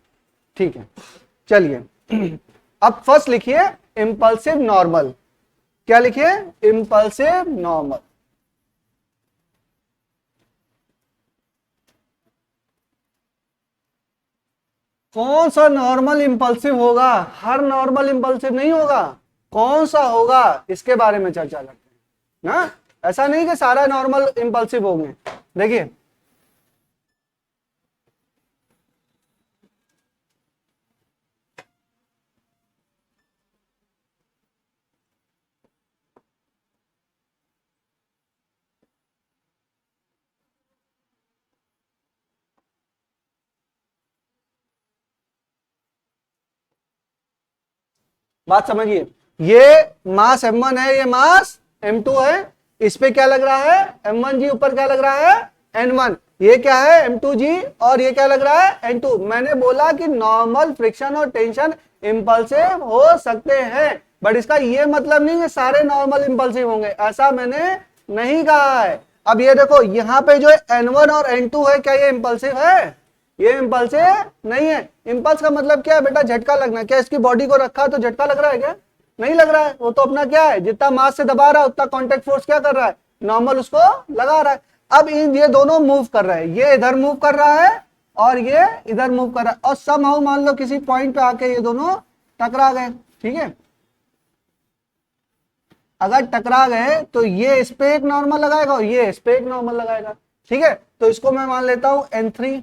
ठीक है। चलिए अब फर्स्ट लिखिए इंपल्सिव नॉर्मल। क्या लिखिए इंपल्सिव नॉर्मल। कौन सा नॉर्मल इंपल्सिव होगा, हर नॉर्मल इंपल्सिव नहीं होगा, कौन सा होगा इसके बारे में चर्चा करते हैं ना। ऐसा नहीं कि सारा नॉर्मल इंपल्सिव होंगे। देखिए बात समझिए, ये मास m1 है, ये मास m2 है, इस पे क्या लग रहा है m1g, ऊपर क्या लग रहा है n1, ये क्या है m2g, और ये क्या लग रहा है n2। मैंने बोला कि नॉर्मल फ्रिक्शन और टेंशन इंपल्सिव हो सकते हैं, बट इसका ये मतलब नहीं कि सारे नॉर्मल इंपल्सिव होंगे, ऐसा मैंने नहीं कहा है। अब ये देखो यहाँ पे जो n1 और n2 है, क्या ये इंपल्सिव है, ये इंपल्सिव नहीं है। इंपल्स का मतलब क्या है बेटा, झटका लगना। क्या इसकी बॉडी को रखा है तो झटका लग रहा है क्या, नहीं लग रहा है। वो तो अपना क्या है, जितना मास से दबा रहा है उतना कांटेक्ट फोर्स क्या कर रहा है, नॉर्मल उसको लगा रहा है। अब ये दोनों मूव कर रहे हैं, ये इधर मूव कर रहा है और ये इधर मूव कर रहा है, और समहाउ मान लो किसी पॉइंट पे आके ये दोनों टकरा गए, ठीक है। अगर टकरा गए तो ये इस पे एक नॉर्मल लगाएगा और ये इस पे एक नॉर्मल लगाएगा, ठीक है। तो इसको मैं मान लेता हूं n3,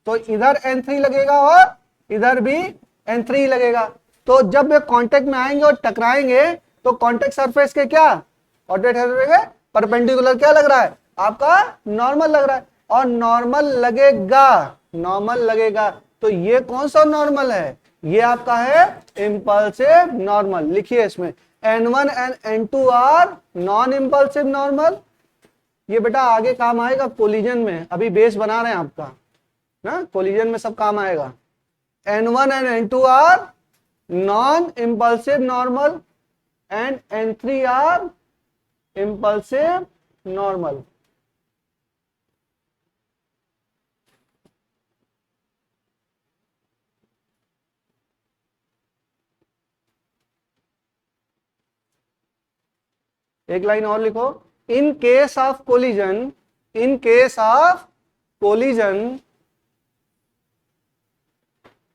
तो इधर n3 लगेगा और इधर भी n3 लगेगा। तो जब ये कांटेक्ट में आएंगे और टकराएंगे तो कांटेक्ट सरफेस के क्या, कांटेक्ट सरफेस के परपेंडिकुलर क्या लग रहा है, आपका नॉर्मल लग रहा है, और नॉर्मल लगेगा, नॉर्मल लगेगा। तो ये कौन सा नॉर्मल है, ये आपका है इंपल्सिव नॉर्मल। लिखिए इसमें n1 and n2 are non impulsive normal. ये बेटा आगे काम आएगा कोलिजन में, अभी बेस बना रहे हैं आपका ना, कोलिजन में सब काम आएगा। n1 and n2 are non impulsive normal and n3 are impulsive normal. एक लाइन और लिखो, in case of collision, in case of collision,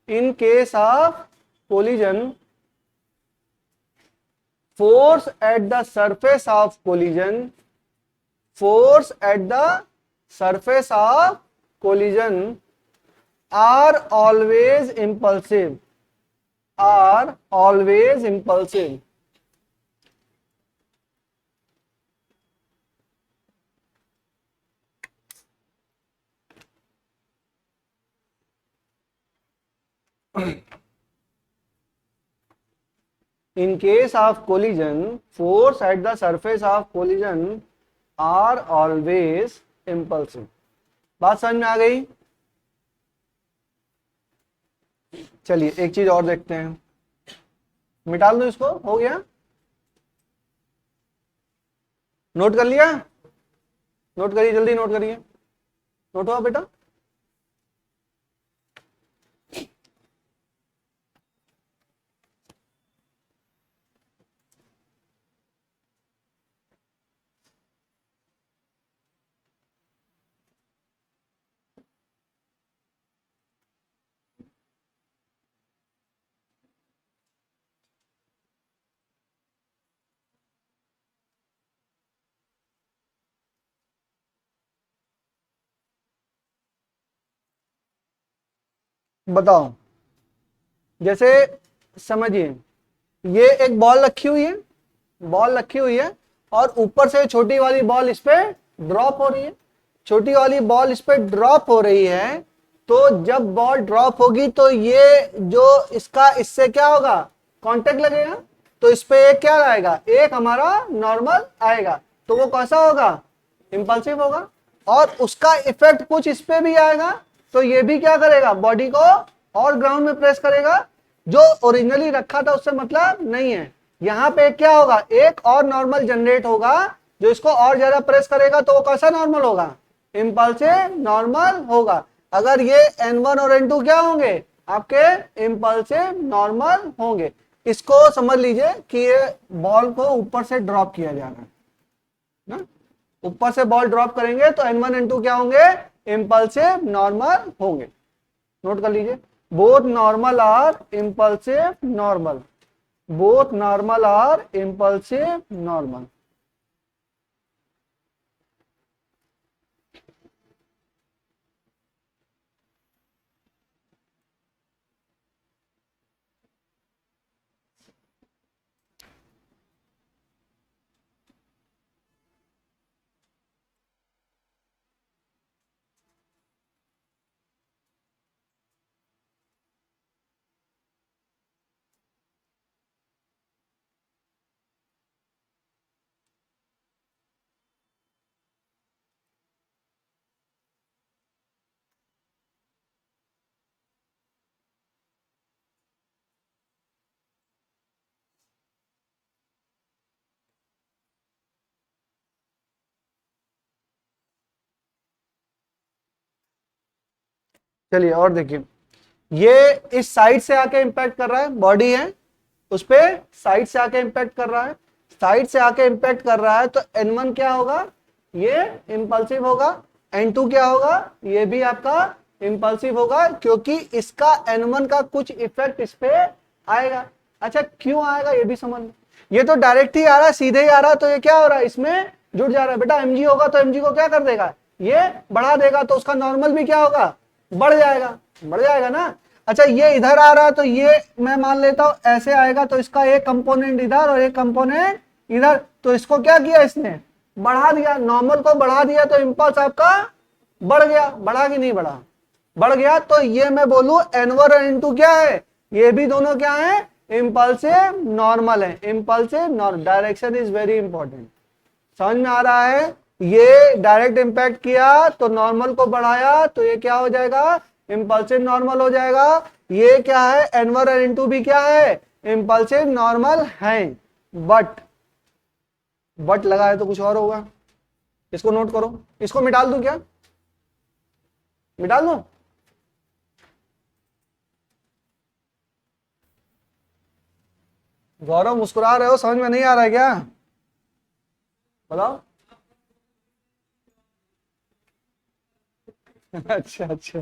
in case of collision, force at the surface of collision, force at the surface of collision are always impulsive, are always impulsive। In case of collision, force at the surface of collision are always impulsive. बात समझ में आ गई? चलिए एक चीज और देखते हैं, मिटा दो इसको, हो गया? नोट कर लिया? नोट करिए, जल्दी नोट करिए। नोट हुआ बेटा? बताओ, जैसे समझिए, ये एक बॉल रखी हुई है, बॉल रखी हुई है, और ऊपर से छोटी वाली बॉल इस पे ड्रॉप हो रही है। छोटी वाली बॉल इस पे ड्रॉप हो रही है, तो जब बॉल ड्रॉप होगी तो ये जो इसका इससे क्या होगा, कांटेक्ट लगेगा, तो इस पे एक क्या आएगा, एक हमारा नॉर्मल आएगा, तो वो कैसा होगा, इंपल्सिव होगा। और उसका इफेक्ट कुछ इस पे भी आएगा, तो ये भी क्या करेगा, बॉडी को और ग्राउंड में प्रेस करेगा, जो ओरिजिनली रखा था उससे मतलब नहीं है। यहाँ पे क्या होगा, एक और नॉर्मल जनरेट होगा, जो इसको और ज्यादा प्रेस करेगा, तो वो कैसा नॉर्मल होगा, इंपल्सिव नॉर्मल होगा। अगर ये N1 और N2 क्या होंगे, आपके इंपल्सिव नॉर्मल होंगे। इसको समझ लीजिए कि ये बॉल को ऊपर से ड्रॉप किया जा रहा है ना, ऊपर से बॉल ड्रॉप करेंगे तो N1 N2 क्या होंगे, इंपल्सिव नॉर्मल होंगे। नोट कर लीजिए, both normal are impulsive normal, both normal are impulsive normal. चलिए और देखिए, ये इस साइड से आके इंपैक्ट कर रहा है, बॉडी है उस पे साइड से आके इंपैक्ट कर रहा है, साइड से आके इंपैक्ट कर रहा है, तो N1 क्या होगा, ये इंपल्सिव होगा। N2 क्या होगा, ये भी आपका इंपल्सिव होगा, क्योंकि इसका N1 का कुछ इफेक्ट इस पे आएगा। अच्छा क्यों आएगा ये भी समझ लो, ये तो डायरेक्ट ही आ रहा है, सीधे ही आ रहा है, तो ये क्या हो रहा है, इसमें जुड़ जा रहा है। बेटा mg होगा तो mg को क्या कर देगा, ये बढ़ा देगा, तो उसका नॉर्मल भी क्या होगा, बढ़ जाएगा, बढ़ जाएगा ना। अच्छा ये इधर आ रहा है, तो ये मैं मान लेता हूं ऐसे आएगा, तो इसका एक कंपोनेंट इधर और एक कंपोनेंट इधर, तो इसको क्या किया, इसने बढ़ा दिया, नॉर्मल को बढ़ा दिया, तो इंपल्स आपका बढ़ गया। बढ़ा कि नहीं बढ़ा, बढ़ गया। तो ये मैं बोलूं N1 और N2 क्या है, ये भी दोनों क्या है, इंपल्सिव नॉर्मल है। Impulsive normal, direction is very important. समझ में आ रहा है, ये डायरेक्ट इंपैक्ट किया तो नॉर्मल को बढ़ाया, तो ये क्या हो जाएगा, इंपल्सिव नॉर्मल हो जाएगा। ये क्या है, N1 और N2 भी क्या है, इंपल्सिव नॉर्मल है। बट लगा है तो कुछ और होगा, इसको नोट करो। इसको मिटाल दूं क्या, मिटाल दूं? गौरव मुस्कुरा रहे हो, समझ में नहीं आ रहा है क्या, बताओ। अच्छा अच्छा,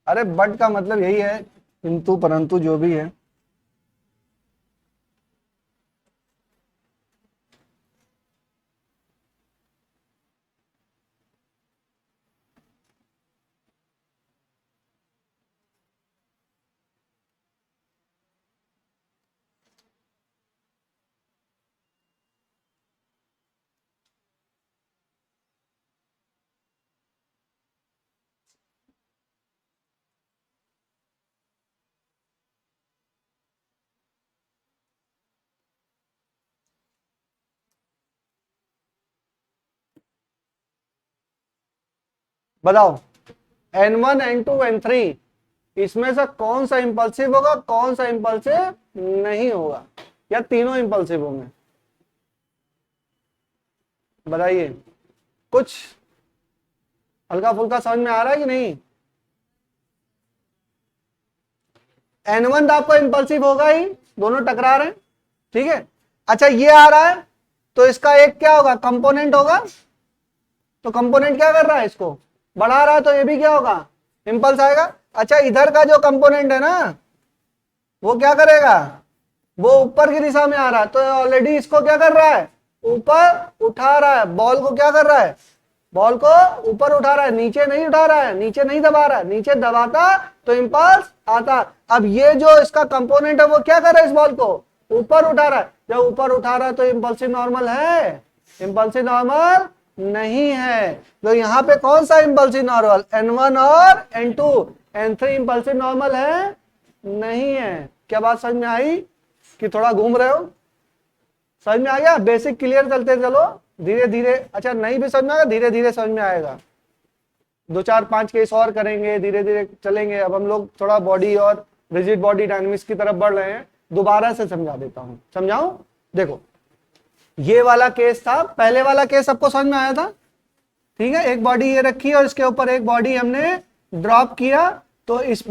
अरे बट का मतलब यही है, किंतु परंतु जो भी है। बताओ N1 N2 N3 इसमें से कौन सा इंपल्सिव होगा, कौन सा इंपल्सिव नहीं होगा, या तीनों इंपल्सिव होंगे? बताइए, कुछ हल्का फुल्का समझ में आ रहा है कि नहीं? N1 तो आपको इंपल्सिव होगा ही, दोनों टकरा रहे हैं, ठीक है। अच्छा ये आ रहा है तो इसका एक क्या होगा, कंपोनेंट होगा, तो कंपोनेंट क्या कर रहा है, इसको बढ़ा रहा है, तो ये भी क्या होगा, इंपल्स आएगा। अच्छा इधर का जो कंपोनेंट है ना वो क्या करेगा, वो ऊपर की दिशा में आ रहा है, तो ऑलरेडी इसको क्या कर रहा है, ऊपर उठा रहा है, बॉल को क्या कर रहा है, बॉल को ऊपर उठा रहा है, नीचे नहीं उठा रहा है, नीचे नहीं दबा रहा है, नीचे दबाता तो इंपल्स आता। अब ये जो इसका कंपोनेंट है वो क्या कर रहा है, इस बॉल को ऊपर उठा रहा है, जब ऊपर उठा रहा है तो इंपल्सिव नॉर्मल है, इंपल्सिव नॉर्मल नहीं है। तो यहाँ पे कौन सा इंपल्सिव नॉर्मल, N1 और N2, N3 इंपल्सिव नॉर्मल है नहीं है। क्या बात समझ में आई कि थोड़ा घूम रहे हो? समझ में आ गया, बेसिक क्लियर चलते चलो धीरे धीरे। अच्छा नहीं भी समझ में आएगा, धीरे धीरे समझ में आएगा, 2 4 5 केस और करेंगे, धीरे धीरे चलेंगे। अब हम लोग थोड़ा बॉडी और रिजिड बॉडी डायनेमिक्स की तरफ बढ़ रहे हैं, दोबारा से समझा देता हूं, समझाऊं? देखो ये वाला केस था, पहले वाला केस सबको समझ में आया था, ठीक है। एक बॉडी ये रखी और इसके ऊपर एक बॉडी हमने ड्रॉप किया, तो इस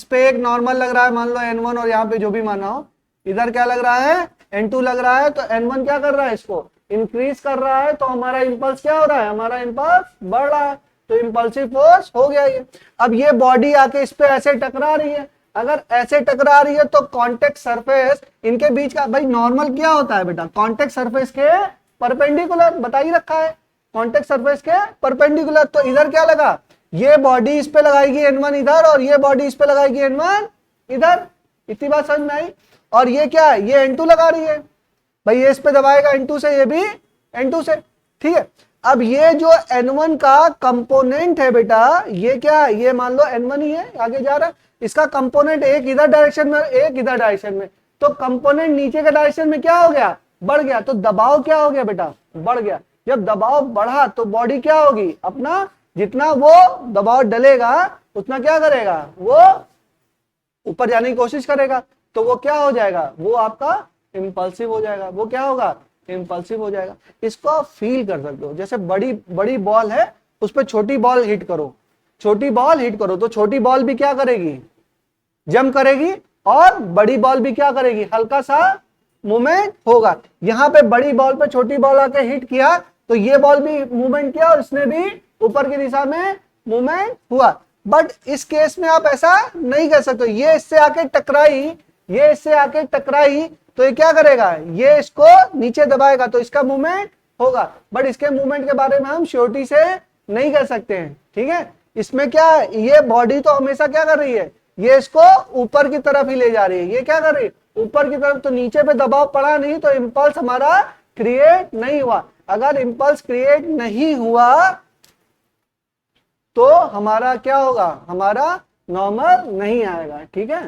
पे एक नॉर्मल लग रहा है, मान लो N1, और यहाँ पे जो भी माना हो, इधर क्या लग रहा है, N2 लग रहा है, तो N1 क्या कर रहा है, इसको इंक्रीज कर रहा है, तो हमारा इंपल्स क्या हो रहा है, हमारा इंपल्स बढ़ रहा है, तो इंपल्सिव फोर्स हो गया ये। अब ये बॉडी आके इस पे ऐसे टकरा रही है, अगर ऐसे टकरा रही है तो कॉन्टेक्ट सरफेस इनके बीच का, भाई नॉर्मल क्या होता है बेटा, कॉन्टेक्ट सरफेस के परपेंडिकुलर, बता ही रखा है, कॉन्टेक्ट सरफेस के परपेंडिकुलर। तो इधर क्या लगा, ये बॉडी इस पे लगाएगी N1 इधर, और ये बॉडी इस पे लगाएगी N1 इधर, इतनी बात समझ में आई। और ये क्या है, ये N2 लगा रही है, भाई ये इस पे दबाएगा N2 से, ये भी N2 से, ठीक है। अब ये जो N1 का कंपोनेंट है बेटा, ये क्या है, ये मान लो N1 ही है, आगे जा रहा है, इसका कंपोनेंट एक इधर डायरेक्शन में, एक इधर डायरेक्शन में, तो कंपोनेंट नीचे के डायरेक्शन में क्या हो गया, बढ़ गया, तो दबाव क्या हो गया बेटा, बढ़ गया। जब दबाव बढ़ा तो बॉडी क्या होगी, अपना जितना वो दबाव डलेगा उतना क्या करेगा, वो ऊपर जाने की कोशिश करेगा, तो वो क्या हो जाएगा, वो आपका इंपल्सिव हो जाएगा, वो क्या होगा, इंपल्सिव हो जाएगा। इसको आप फील कर सकते हो, जैसे बड़ी बड़ी बॉल है, उस पर छोटी बॉल हिट करो, छोटी बॉल हिट करो, तो छोटी बॉल भी क्या करेगी, जंप करेगी, और बड़ी बॉल भी क्या करेगी, हल्का सा मूवमेंट होगा। यहाँ पे बड़ी बॉल पे छोटी बॉल आके हिट किया, तो ये बॉल भी मूवमेंट किया, और इसने भी ऊपर की दिशा में मूवमेंट हुआ। बट इस केस में आप ऐसा नहीं कर सकते, ये इससे आके टकराई, ये इससे आके टकराई, तो ये क्या करेगा, ये इसको नीचे दबाएगा, तो इसका मूवमेंट होगा, बट इसके मूवमेंट के बारे में हम श्योरिटी से नहीं कर सकते हैं, ठीक है। इसमें क्या है, ये बॉडी तो हमेशा क्या कर रही है, ये इसको ऊपर की तरफ ही ले जा रही है, ये क्या कर रही है, ऊपर की तरफ, तो नीचे पे दबाव पड़ा नहीं, तो इंपल्स हमारा क्रिएट नहीं हुआ। अगर इंपल्स क्रिएट नहीं हुआ तो हमारा क्या होगा, हमारा नॉर्मल नहीं आएगा, ठीक है।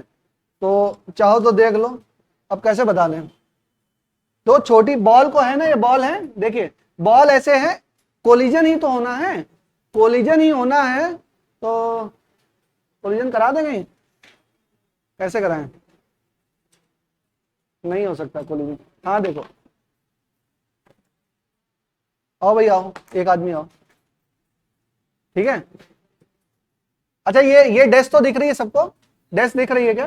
तो चाहो तो देख लो अब कैसे बता दें। तो छोटी बॉल को है ना, ये बॉल है, देखिए बॉल ऐसे है, कोलिजन ही तो होना है, कोलिजन ही होना है, तो कोलिजन करा देंगे, कैसे कराएं, नहीं हो सकता कोलिजन। हाँ देखो, आओ भाई आओ, एक आदमी आओ, ठीक है। अच्छा ये डेस्क तो दिख रही है सबको, डेस्क दिख रही है क्या,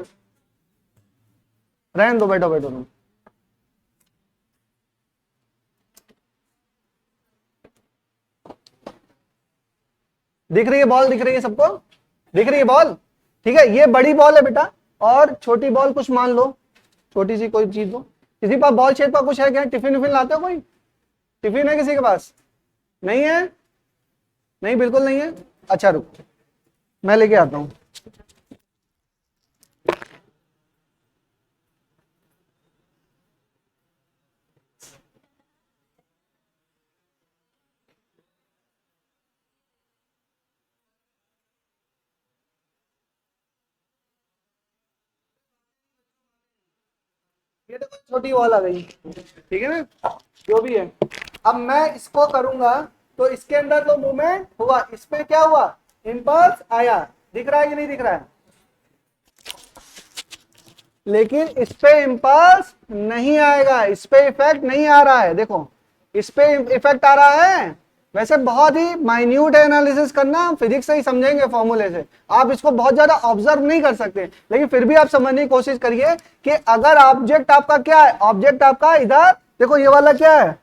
रहने दो, बैठो बैठो तुम। दिख रही है बॉल, दिख रही है सबको, दिख रही है बॉल, ठीक है। ये बड़ी बॉल है बेटा, और छोटी बॉल कुछ मान लो, छोटी सी कोई चीज दो। किसी पास बॉल शेप का कुछ है क्या, टिफिन विफिन लाते हो, कोई टिफिन है किसी के पास, नहीं है, नहीं बिल्कुल नहीं है। अच्छा रुक, मैं लेके आता हूं। ये देखो छोटी बॉल आ गई, ठीक है ना, जो भी है। अब मैं इसको करूंगा, तो इसके अंदर तो मूवमेंट हुआ, इसमें क्या हुआ, इंपल्स आया, दिख रहा है कि नहीं दिख रहा है, लेकिन इस पे इंपल्स नहीं आएगा, इस पे इफेक्ट नहीं आ रहा है। देखो इस पे इफेक्ट आ रहा है, वैसे बहुत ही माइन्यूट एनालिसिस करना, फिजिक्स से ही समझेंगे फॉर्मूले से, आप इसको बहुत ज्यादा ऑब्जर्व नहीं कर सकते, लेकिन फिर भी आप समझने की कोशिश करिए कि अगर ऑब्जेक्ट आपका क्या है, ऑब्जेक्ट आपका इधर देखो, ये वाला क्या है,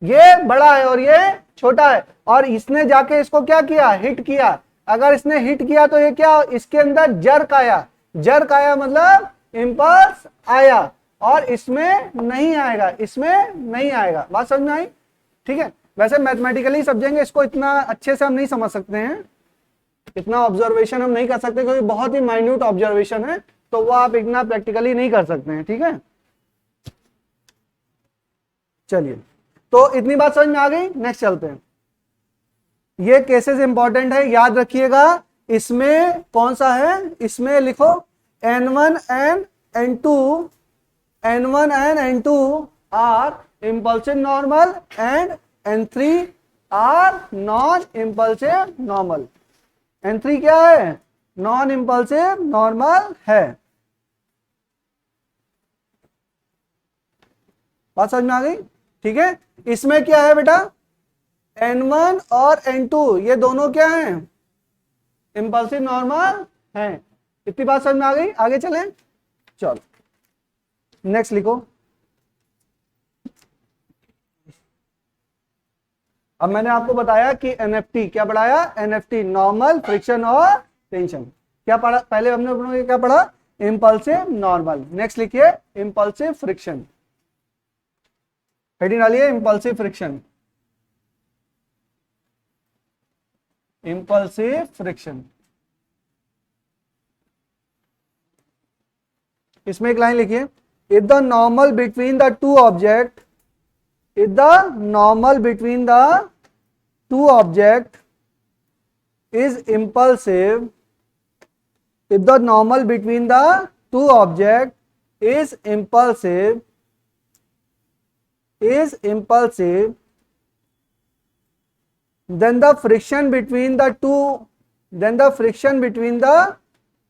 ये बड़ा है और ये छोटा है, और इसने जाके इसको क्या किया, हिट किया। अगर इसने हिट किया तो ये क्या, इसके अंदर जर्क आया, जर्क आया मतलब इंपल्स आया, और इसमें नहीं आएगा, इसमें नहीं आएगा। बात समझ में आई? ठीक है, वैसे मैथमेटिकली समझेंगे इसको, इतना अच्छे से हम नहीं समझ सकते हैं, इतना ऑब्जर्वेशन हम नहीं कर सकते क्योंकि बहुत ही माइन्यूट ऑब्जर्वेशन है, तो वो आप इतना प्रैक्टिकली नहीं कर सकते हैं। ठीक है, चलिए, तो इतनी बात समझ में आ गई, नेक्स्ट चलते हैं। ये केसेस इंपॉर्टेंट है, याद रखिएगा। इसमें कौन सा है, इसमें लिखो N1 and N2, N1 and N2 are impulsive normal and N3 are non impulsive normal। N3 क्या है, नॉन इंपल्सिव नॉर्मल है। बात समझ में आ गई? ठीक है, इसमें क्या है बेटा, N1 और N2 ये दोनों क्या हैं, इंपल्सिव नॉर्मल हैं। इतनी बात समझ में आ गई, आगे चलें। चलो नेक्स्ट लिखो। अब मैंने आपको बताया कि एनएफटी क्या पढ़ाया, एनएफटी नॉर्मल, फ्रिक्शन और टेंशन। क्या पढ़ा पहले हमने क्या पढ़ा, इंपल्सिव नॉर्मल। नेक्स्ट लिखिए इंपल्सिव फ्रिक्शन, हेडिंग डालिए इंपल्सिव फ्रिक्शन, इंपल्सिव फ्रिक्शन। इसमें एक लाइन लिखिए, if the normal between the two object, if the normal between the two object is impulsive, if the normal between the two object is impulsive, then the friction between the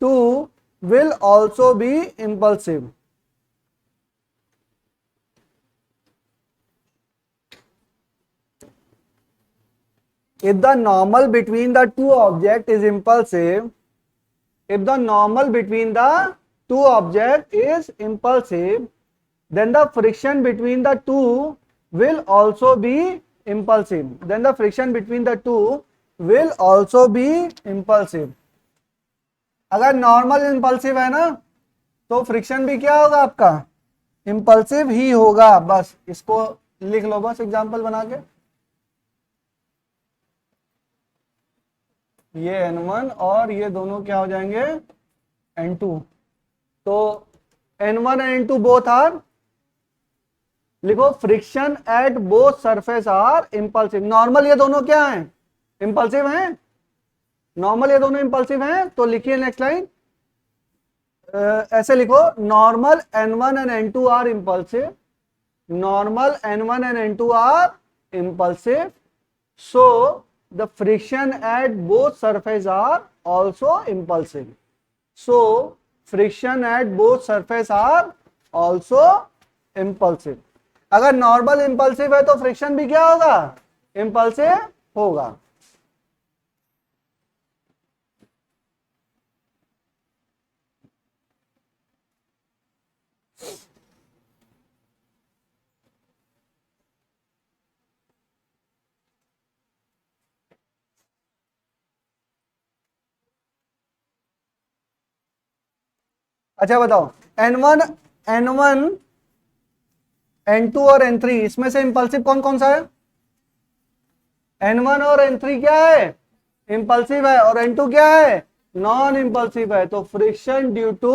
two will also be impulsive। If the normal between the two object is impulsive, if the normal between the two object is impulsive, then the friction between the two will also be impulsive। Then the friction between the two will also be impulsive। अगर normal impulsive है ना, तो friction भी क्या होगा आपका, impulsive ही होगा। बस इसको लिख लो, बस एग्जांपल बना के, ये N1 और ये दोनों क्या हो जाएंगे, N2। तो N1 and N2 both are, लिखो friction at both surface are impulsive. Normal ये दोनों क्या हैं, इंपल्सिव हैं, नॉर्मल ये दोनों इंपल्सिव हैं। तो लिखिए नेक्स्ट लाइन, ऐसे लिखो, normal N1 and N2 are impulsive, normal N1 and N2 are impulsive, so the friction at both surface are also impulsive। So friction at both surface are also impulsive। अगर normal impulsive है तो friction भी क्या होगा, impulsive होगा। अच्छा बताओ, N1, N2 और N3 इसमें से इंपल्सिव कौन कौन सा है, N1 और N3 क्या है, इंपल्सिव है, और N2 क्या है, नॉन इंपल्सिव है। तो friction due to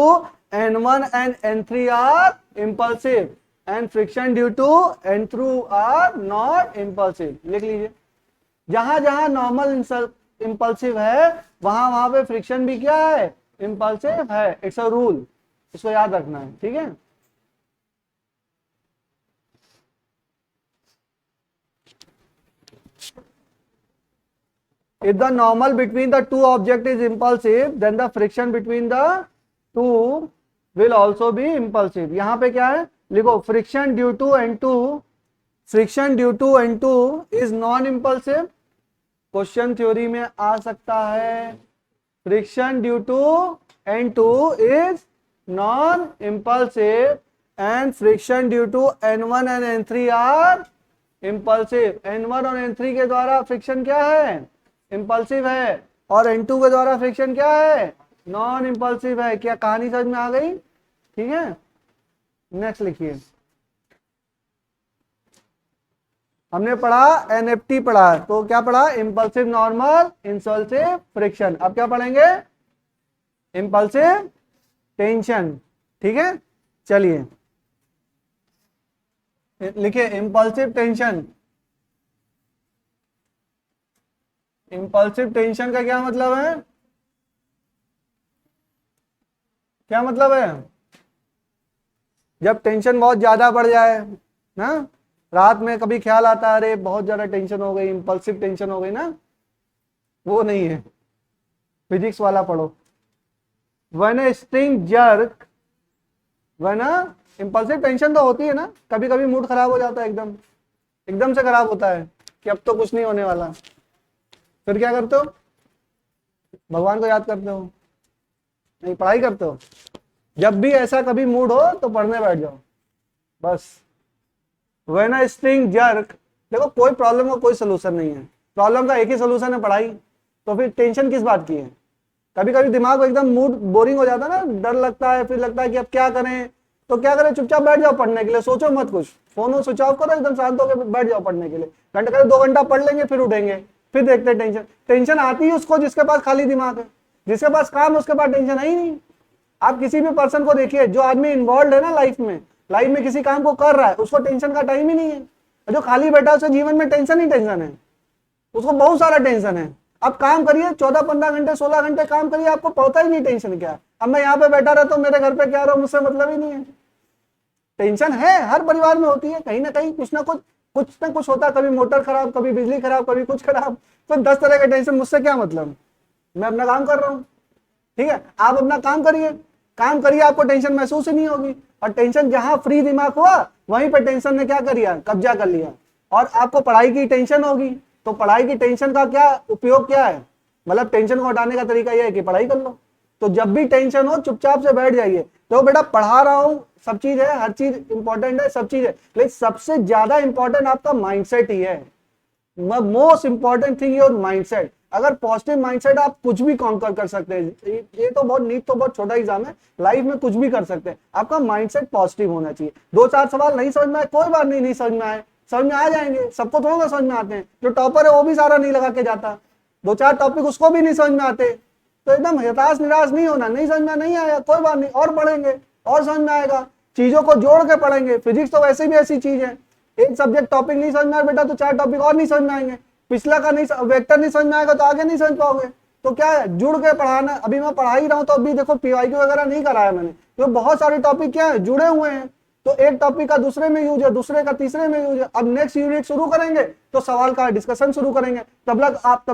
N1 and N3 are impulsive and friction due to N2 are not impulsive. लिख लीजिए, जहां जहां नॉर्मल इंपल्सिव है वहां वहां पे फ्रिक्शन भी क्या है, इंपल्सिव है। इट्स अ रूल, इसको याद रखना है। ठीक है, if the normal between the two object is impulsive then the friction between the two will also be impulsive. यहाँ पे क्या है लिखो, friction due to N2 is non impulsive. Question theory में आ सकता है friction due to N2 is non impulsive and friction due to N1 and N3 are impulsive. N1 और N3 के द्वारा फ्रिक्शन क्या है, इंपल्सिव है, और N2 के द्वारा फ्रिक्शन क्या है, नॉन इंपल्सिव है. क्या कहानी समझ में आ गई? ठीक है, नेक्स्ट लिखिए. हमने पढ़ा एनएफटी पढ़ा, तो क्या पढ़ा, इंपल्सिव नॉर्मल इंसल्सिव फ्रिक्शन. अब क्या पढ़ेंगे, इंपल्सिव टेंशन. ठीक है, चलिए लिखिए इंपल्सिव टेंशन. इंपल्सिव टेंशन का क्या मतलब है, क्या मतलब है, जब टेंशन बहुत ज्यादा बढ़ जाए ना, रात में कभी ख्याल आता है अरे बहुत ज्यादा टेंशन हो गई, इंपल्सिव टेंशन हो गई ना, वो नहीं है, फिजिक्स वाला पढ़ो. When a string jerk, when impulsive tension तो होती है ना, कभी कभी मूड खराब हो जाता है, एकदम से खराब होता है कि अब तो कुछ नहीं होने वाला, फिर क्या करते हो, भगवान को याद करते हो, नहीं पढ़ाई करते हो. जब भी ऐसा कभी मूड हो तो पढ़ने बैठ जाओ बस. व्हेन अ स्ट्रिंग जर्क, देखो कोई प्रॉब्लम का कोई सोल्यूशन नहीं है, प्रॉब्लम का एक ही सोल्यूशन है पढ़ाई, तो फिर टेंशन किस बात की है. कभी कभी दिमाग एकदम मूड बोरिंग हो जाता है ना, डर लगता है, फिर लगता है कि अब क्या करें, तो क्या करें, चुपचाप बैठ जाओ पढ़ने के लिए, सोचो मत कुछ, फोन स्विच ऑफ करो, एकदम शांत होकर बैठ जाओ पढ़ने के लिए. घंटे करें 2 घंटा पढ़ लेंगे, फिर उठेंगे, फिर देखते हैं टेंशन आती है उसको जिसके पास खाली दिमाग है, जिसके पास काम है उसके पास टेंशन है ही नहीं. आप किसी भी पर्सन को देखिए, जो आदमी इन्वॉल्व है ना लाइफ में किसी काम को कर रहा है, उसको टेंशन का टाइम ही नहीं है. जो खाली बैठा है उसके जीवन में टेंशन ही टेंशन है, उसको बहुत सारा टेंशन है. आप काम करिए 14-15 घंटे 16 घंटे काम करिए, आपको पता ही नहीं टेंशन क्या है. अब मैं यहाँ पे बैठा रहता हूँ, मेरे घर पे क्या रहा, मुझसे मतलब ही नहीं है. टेंशन है, हर परिवार में होती है, कहीं ना कहीं कुछ ना कुछ होता है, कभी मोटर खराब, कभी बिजली खराब, कभी कुछ खराब, तो 10 तरह के टेंशन. मुझसे क्या मतलब, मैं अपना काम कर रहा हूँ. ठीक है, आप अपना काम करिए, आपको टेंशन महसूस ही नहीं होगी. और टेंशन जहां फ्री दिमाग हुआ वहीं पे टेंशन ने क्या कर लिया, कब्जा कर लिया. और आपको पढ़ाई की टेंशन होगी, तो पढ़ाई की टेंशन का क्या उपयोग क्या है, मतलब टेंशन को हटाने का तरीका यह है कि पढ़ाई कर लो. तो जब भी टेंशन हो चुपचाप से बैठ जाइए. तो बेटा पढ़ा रहा हूं, सब चीज है, हर चीज इंपॉर्टेंट है, सब चीज है, लेकिन सबसे ज्यादा इंपॉर्टेंट आपका माइंडसेट ही है. Most important thing your mindset. अगर पॉजिटिव माइंडसेट, आप कुछ भी कॉन्कर कर सकते हैं. ये तो बहुत नीट, तो बहुत छोटा एग्जाम है, लाइफ में कुछ भी कर सकते हैं. आपका माइंडसेट पॉजिटिव होना चाहिए. 2-4 सवाल नहीं समझ में आए कोई बात नहीं समझ में आए, समझ में आ जाएंगे, सबको थोड़ा समझ में आते हैं. जो टॉपर है वो भी सारा नहीं लगा के जाता, 2-4 टॉपिक उसको भी नहीं समझ में आते, तो एकदम हताश निराश नहीं होना. नहीं समझ में नहीं आया कोई बात नहीं, और पढ़ेंगे और समझ में आएगा, चीजों को जोड़ के पढ़ेंगे. फिजिक्स तो वैसे भी ऐसी चीज है, एक सब्जेक्ट टॉपिक नहीं समझ में आया बेटा तो 4 टॉपिक और नहीं समझ में आएंगे. पिछला का नहीं, वेक्टर नहीं समझ में आएगा तो आगे नहीं समझ पाओगे. तो क्या है, जुड़ के पढ़ाना. अभी मैं पढ़ा ही रहा हूं, तो अभी देखो पीवाईक्यू वगैरह नहीं कराया मैंने, तो बहुत सारे टॉपिक क्या है, जुड़े हुए हैं. तो एक टॉपिक का दूसरे में यूज है, दूसरे का तीसरे में यूज है. अब नेक्स्ट यूनिट शुरू करेंगे तो सवाल का डिस्कशन शुरू करेंगे, तब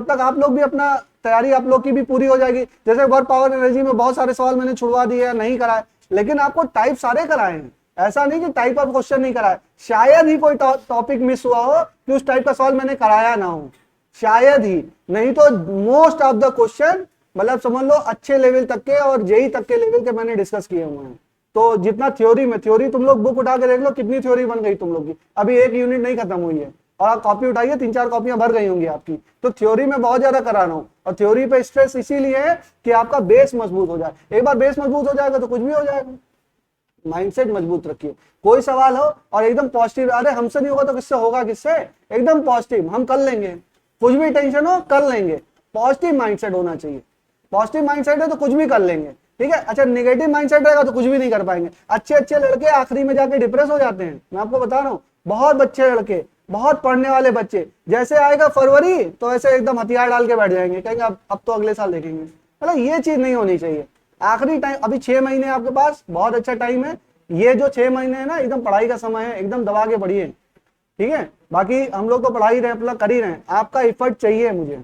तक आप लोग भी अपना तैयारी आप लोग की भी पूरी हो जाएगी. जैसे वर्क पावर एनर्जी में बहुत सारे सवाल मैंने छुड़वा दिए, नहीं कराए, लेकिन आपको टाइप सारे कराए हैं. ऐसा नहीं कि टाइप ऑफ क्वेश्चन नहीं कराया, शायद ही कोई टॉपिक मिस हुआ हो कि उस टाइप का सवाल मैंने कराया ना हो, शायद ही. नहीं तो मोस्ट ऑफ द क्वेश्चन, मतलब समझ लो अच्छे लेवल तक के और जेई तक के लेवल के मैंने डिस्कस किए हुए हैं. तो जितना थ्योरी तुम लोग बुक उठा के देख लो, कितनी थ्योरी बन गई तुम लोग की. अभी एक यूनिट नहीं खत्म हुई है, और आप कॉपी उठाइए, 3-4 कॉपियां भर गई होंगी आपकी. तो थ्योरी में बहुत ज्यादा करा रहा हूं, और थ्योरी पे स्ट्रेस इसीलिए है कि आपका बेस मजबूत हो जाए. एक बार बेस मजबूत हो जाएगा तो कुछ भी हो जाएगा. माइंडसेट मजबूत रखिए. कोई सवाल हो और एकदम पॉजिटिव, अरे हमसे नहीं होगा तो किससे होगा, किससे, एकदम पॉजिटिव, हम कर लेंगे, कुछ भी टेंशन हो कर लेंगे. पॉजिटिव माइंडसेट होना चाहिए. पॉजिटिव माइंडसेट है तो कुछ भी कर लेंगे. ठीक है, अच्छा नेगेटिव माइंडसेट रहेगा तो कुछ भी नहीं कर पाएंगे. अच्छे लड़के आखिरी में जाके डिप्रेस हो जाते हैं, मैं आपको बता रहा हूँ. बहुत अच्छे लड़के, बहुत पढ़ने वाले बच्चे, जैसे आएगा फरवरी तो ऐसे एकदम हथियार डाल के बैठ जाएंगे, कहेंगे अब तो अगले साल देखेंगे. मतलब ये चीज नहीं होनी चाहिए. आखिरी टाइम, अभी 6 महीने आपके पास, बहुत अच्छा टाइम है. ये जो 6 महीने है ना, एकदम पढ़ाई का समय है, एकदम दबा के पढ़िए. ठीक है, बाकी हम लोग तो पढ़ाई रहे, अपना कर ही रहे हैं, आपका एफर्ट चाहिए मुझे.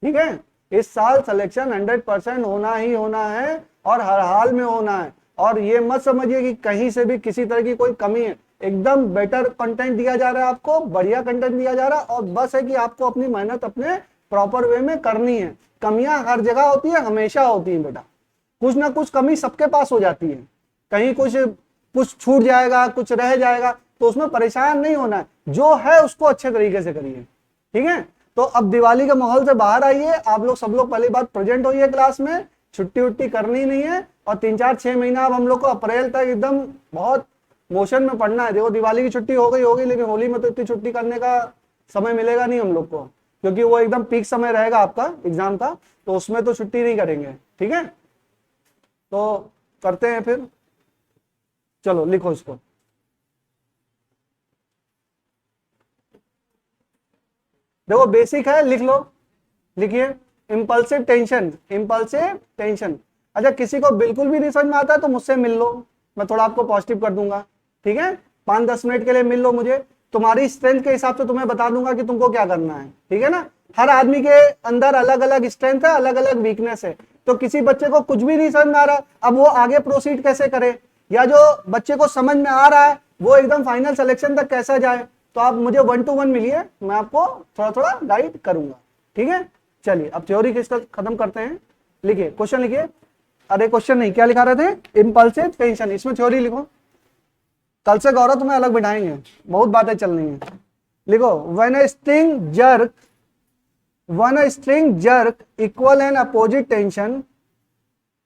ठीक है, इस साल सिलेक्शन 100% होना ही होना है और हर हाल में होना है। और ये मत समझिए कि कहीं से भी किसी तरह की कोई कमी है, एकदम बेटर कंटेंट दिया जा रहा है आपको, बढ़िया कंटेंट दिया जा रहा है, और बस है कि आपको अपनी मेहनत अपने प्रॉपर वे में करनी है। कमियां हर जगह होती है, हमेशा होती है बेटा, कुछ ना कुछ कमी सबके पास हो जाती है, कहीं कुछ कुछ छूट जाएगा, कुछ रह जाएगा, तो उसमें परेशान नहीं होना है, जो है उसको अच्छे तरीके से करिए। ठीक है, तो अब दिवाली के माहौल से बाहर आइए, आप लोग सब लोग पहली बात प्रेजेंट होइए क्लास में, छुट्टी उट्टी करनी नहीं है, और 3 4 6 महीना अब हम लोग को अप्रैल तक एकदम बहुत मोशन में पढ़ना है। देखो दिवाली की छुट्टी हो गई होगी, लेकिन होली में तो इतनी छुट्टी करने का समय मिलेगा नहीं हम लोग को, क्योंकि वो एकदम पीक समय रहेगा आपका एग्जाम का, तो उसमें तो छुट्टी नहीं करेंगे। ठीक है, तो करते हैं फिर, चलो लिखो इसको। देखो बेसिक है, लिख लो, लिखिए। Impulsive tension, impulsive tension. अच्छा, किसी को बिल्कुल भी नहीं समझ में आता है तो मुझसे मिल लो, मैं थोड़ा आपको पॉजिटिव कर दूंगा। ठीक है, 5 10 मिनट के लिए मिल लो मुझे, तुम्हारी स्ट्रेंथ के हिसाब से तुम्हें बता दूंगा कि तुमको क्या करना है। ठीक है ना, हर आदमी के अंदर अलग अलग स्ट्रेंथ है, अलग अलग वीकनेस है, तो किसी बच्चे को कुछ भी नहीं समझ में आ रहा, अब वो आगे प्रोसीड कैसे करे, या जो बच्चे को समझ में आ रहा है वो एकदम फाइनल सिलेक्शन तक कैसा जाए, तो आप मुझे 1 to 1 मिलिए, मैं आपको थोड़ा थोड़ा गाइड करूंगा। ठीक है, चलिए अब थ्योरी खत्म करते हैं। लिखिए क्वेश्चन, लिखिए। अरे क्वेश्चन नहीं, क्या लिखा रहे थे, इंपल्सिव टेंशन, इसमें थ्योरी लिखो। कल से गौरव तुम्हें अलग बिठाएंगे, बहुत बातें चलनी है। लिखो, when a string jerk equal and opposite tension,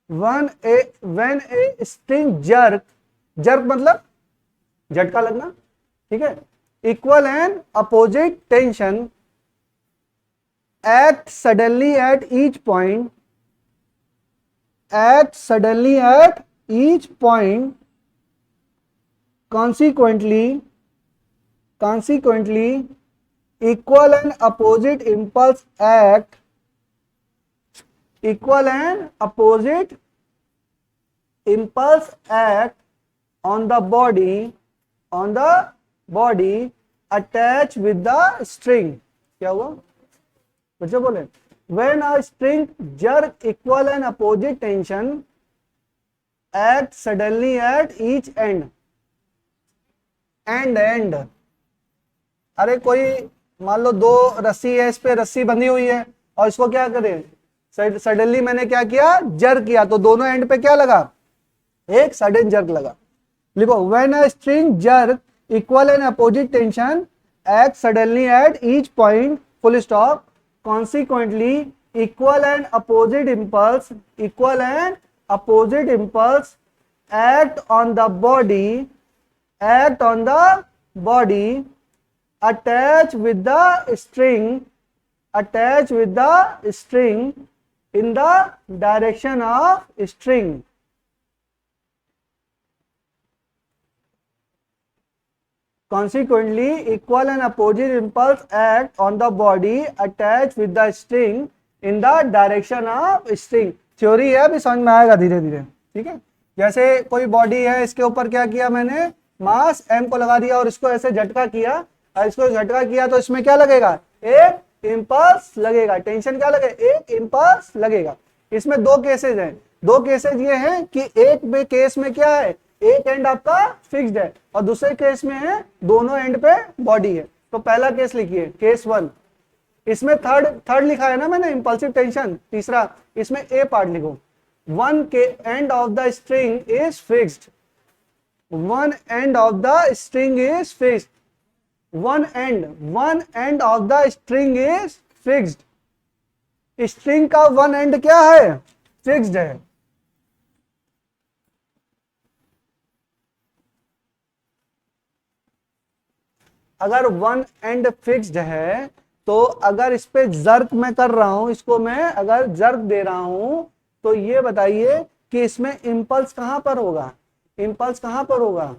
when a string jerk मतलब झटका लगना, ठीक है, equal and opposite tension act suddenly at each point, consequently equal and opposite impulse act on the body attached with the string। क्या हुआ, फिर से बोले, when a string jerk equal and opposite tension act suddenly at each end। अरे कोई मान लो 2 रस्सी है, इस पे रस्सी बंधी हुई है, और इसको क्या करें, सडनली मैंने क्या किया, जर्क किया, तो दोनों एंड पे क्या लगा, एक सडन जर्क लगा। लिखो, when a string jerk equal and opposite tension act suddenly at each point, full stop, consequently equal and opposite impulse act on the body attached with the string in the direction of string। Consequently, equal and opposite impulse act on the body attached with the string in the direction of string। Theory है, अभी समझ में आएगा धीरे धीरे। ठीक है, जैसे कोई बॉडी है, इसके ऊपर क्या किया मैंने, मास m को लगा दिया, और इसको ऐसे झटका किया, और इसको झटका किया, तो इसमें क्या लगेगा, एक इम्पल्स लगेगा, टेंशन क्या लगेगा, एक इम्पल्स लगेगा। इसमें 2 केसेज हैं, 2 केसेज ये हैं कि एक में केस में क्या है, एक एंड आपका फिक्स्ड है, और दूसरे केस में है दोनों एंड पे बॉडी है। तो पहला केस लिखिए, केस 1। इसमें थर्ड लिखा है ना मैंने, इंपल्सिव टेंशन, तीसरा, इसमें ए पार्ट लिखो, वन के end of the string is fixed, one end of the string is fixed, one end of the string is fixed. String का वन एंड क्या है, फिक्स्ड है। अगर वन एंड फिक्स्ड है, तो अगर इस पे जर्क मैं कर रहा हूं, इसको मैं अगर जर्क दे रहा हूं, तो ये बताइए कि इसमें इंपल्स कहां पर होगा, इंपल्स कहां पर होगा,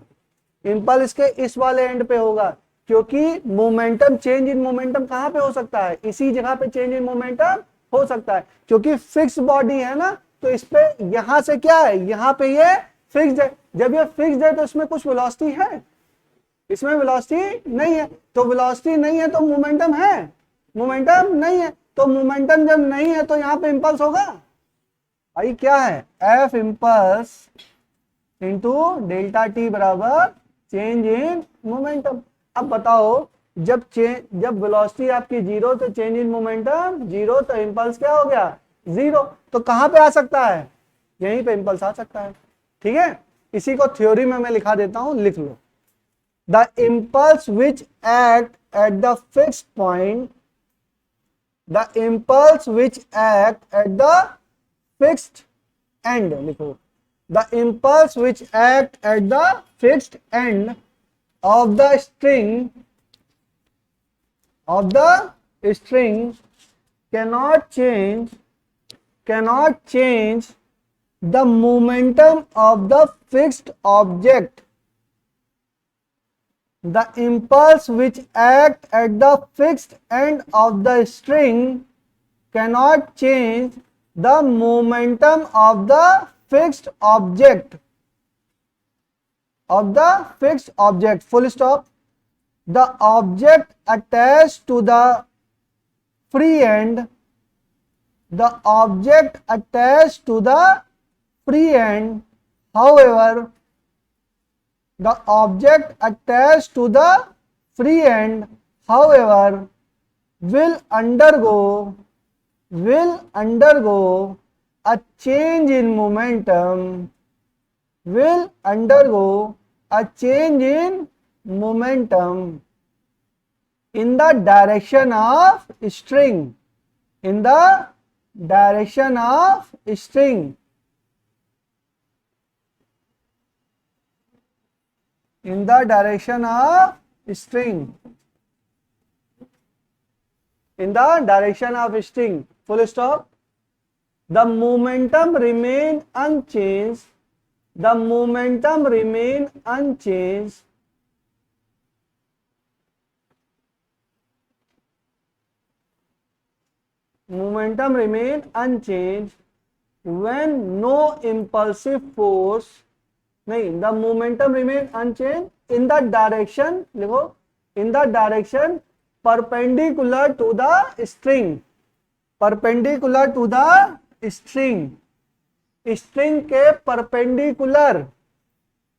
इंपल्स इसके इस वाले एंड पे होगा, क्योंकि मोमेंटम, चेंज इन मोमेंटम कहां पे हो सकता है, इसी जगह पे चेंज इन मोमेंटम हो सकता है, क्योंकि फिक्स बॉडी है ना, तो इस पे यहां से क्या है, यहां पे ये फिक्स्ड है। जब ये फिक्स्ड है तो इसमें कुछ वेलोसिटी है, इसमें वेलोसिटी नहीं है, तो वेलोसिटी नहीं है तो मोमेंटम है, मोमेंटम नहीं है। तो मोमेंटम जब नहीं है तो यहाँ पे इंपल्स होगा भाई, क्या है F impulse into delta T बराबर चेंज इन मोमेंटम। अब बताओ, जब वेलोसिटी आपकी जीरो तो चेंज इन मोमेंटम जीरो, तो इंपल्स क्या हो गया जीरो। तो कहां पे आ सकता है, यहीं पे इंपल्स आ सकता है। ठीक है, इसी को थ्योरी में मैं लिखा देता हूं, लिख लो। The impulse which act at the fixed point, the impulse which act at the fixed end, लिखो the impulse which act at the fixed end of the string cannot change the momentum of the fixed object. The impulse which act at the fixed end of the string cannot change the momentum of the fixed object, full stop. The object attached to the free end, however, will undergo a change in momentum, in the direction of string, in the direction of string, in the direction of string, in the direction of string, full stop. The momentum remain unchanged, the momentum remain unchanged when no impulsive force, नहीं, the momentum remain unchanged in the direction, लिखो, in the direction perpendicular to the string, perpendicular to the string, string के perpendicular,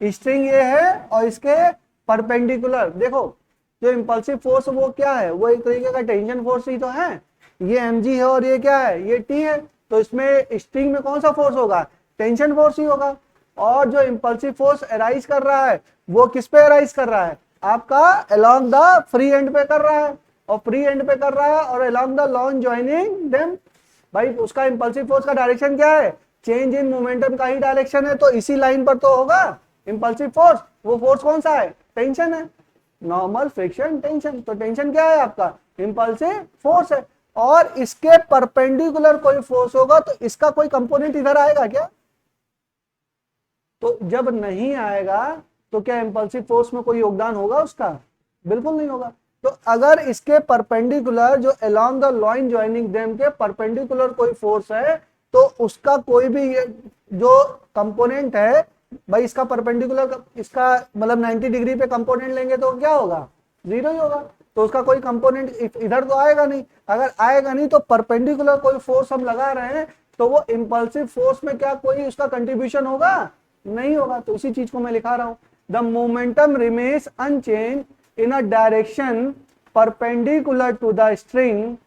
string ये है और इसके perpendicular. देखो जो impulsive force वो क्या है, वो एक तरीके का टेंशन फोर्स ही तो है। ये mg है और ये क्या है, ये t है। तो इसमें स्ट्रिंग में कौन सा फोर्स होगा, टेंशन फोर्स ही होगा। और जो इंपल्सिव फोर्स अराइज कर रहा है वो किस पे अराइज कर रहा है, आपका अलोंग द फ्री एंड पे कर रहा है, और फ्री एंड पे कर रहा है और along the line joining them. भाई उसका इंपल्सिव फोर्स का डायरेक्शन क्या है, चेंज इन मोमेंटम का ही डायरेक्शन है, तो इसी लाइन पर तो होगा इंपल्सिव फोर्स। वो फोर्स कौन सा है, टेंशन है, नॉर्मल फ्रिक्शन टेंशन। तो टेंशन क्या है आपका, इंपल्सिव फोर्स है। और इसके परपेंडिकुलर कोई फोर्स होगा तो इसका कोई कंपोनेंट इधर आएगा क्या, तो जब नहीं आएगा तो क्या इंपल्सिव फोर्स में कोई योगदान होगा उसका, बिल्कुल नहीं होगा। तो अगर इसके परपेंडिकुलर जो along the line joining them के परपेंडिकुलर कोई फोर्स है तो उसका कोई भी जो कंपोनेंट है, भाई इसका परपेंडिकुलर, इसका मतलब 90 डिग्री पे कंपोनेंट लेंगे तो क्या होगा, जीरो ही होगा। तो उसका कोई कंपोनेंट इधर तो आएगा नहीं। अगर आएगा नहीं तो परपेंडिकुलर कोई फोर्स हम लगा रहे हैं तो वो इंपल्सिव फोर्स में क्या कोई उसका कंट्रीब्यूशन होगा, नहीं होगा। तो इसी चीज को मैं लिखा रहा हूं, the momentum remains unchanged in a direction perpendicular to the string,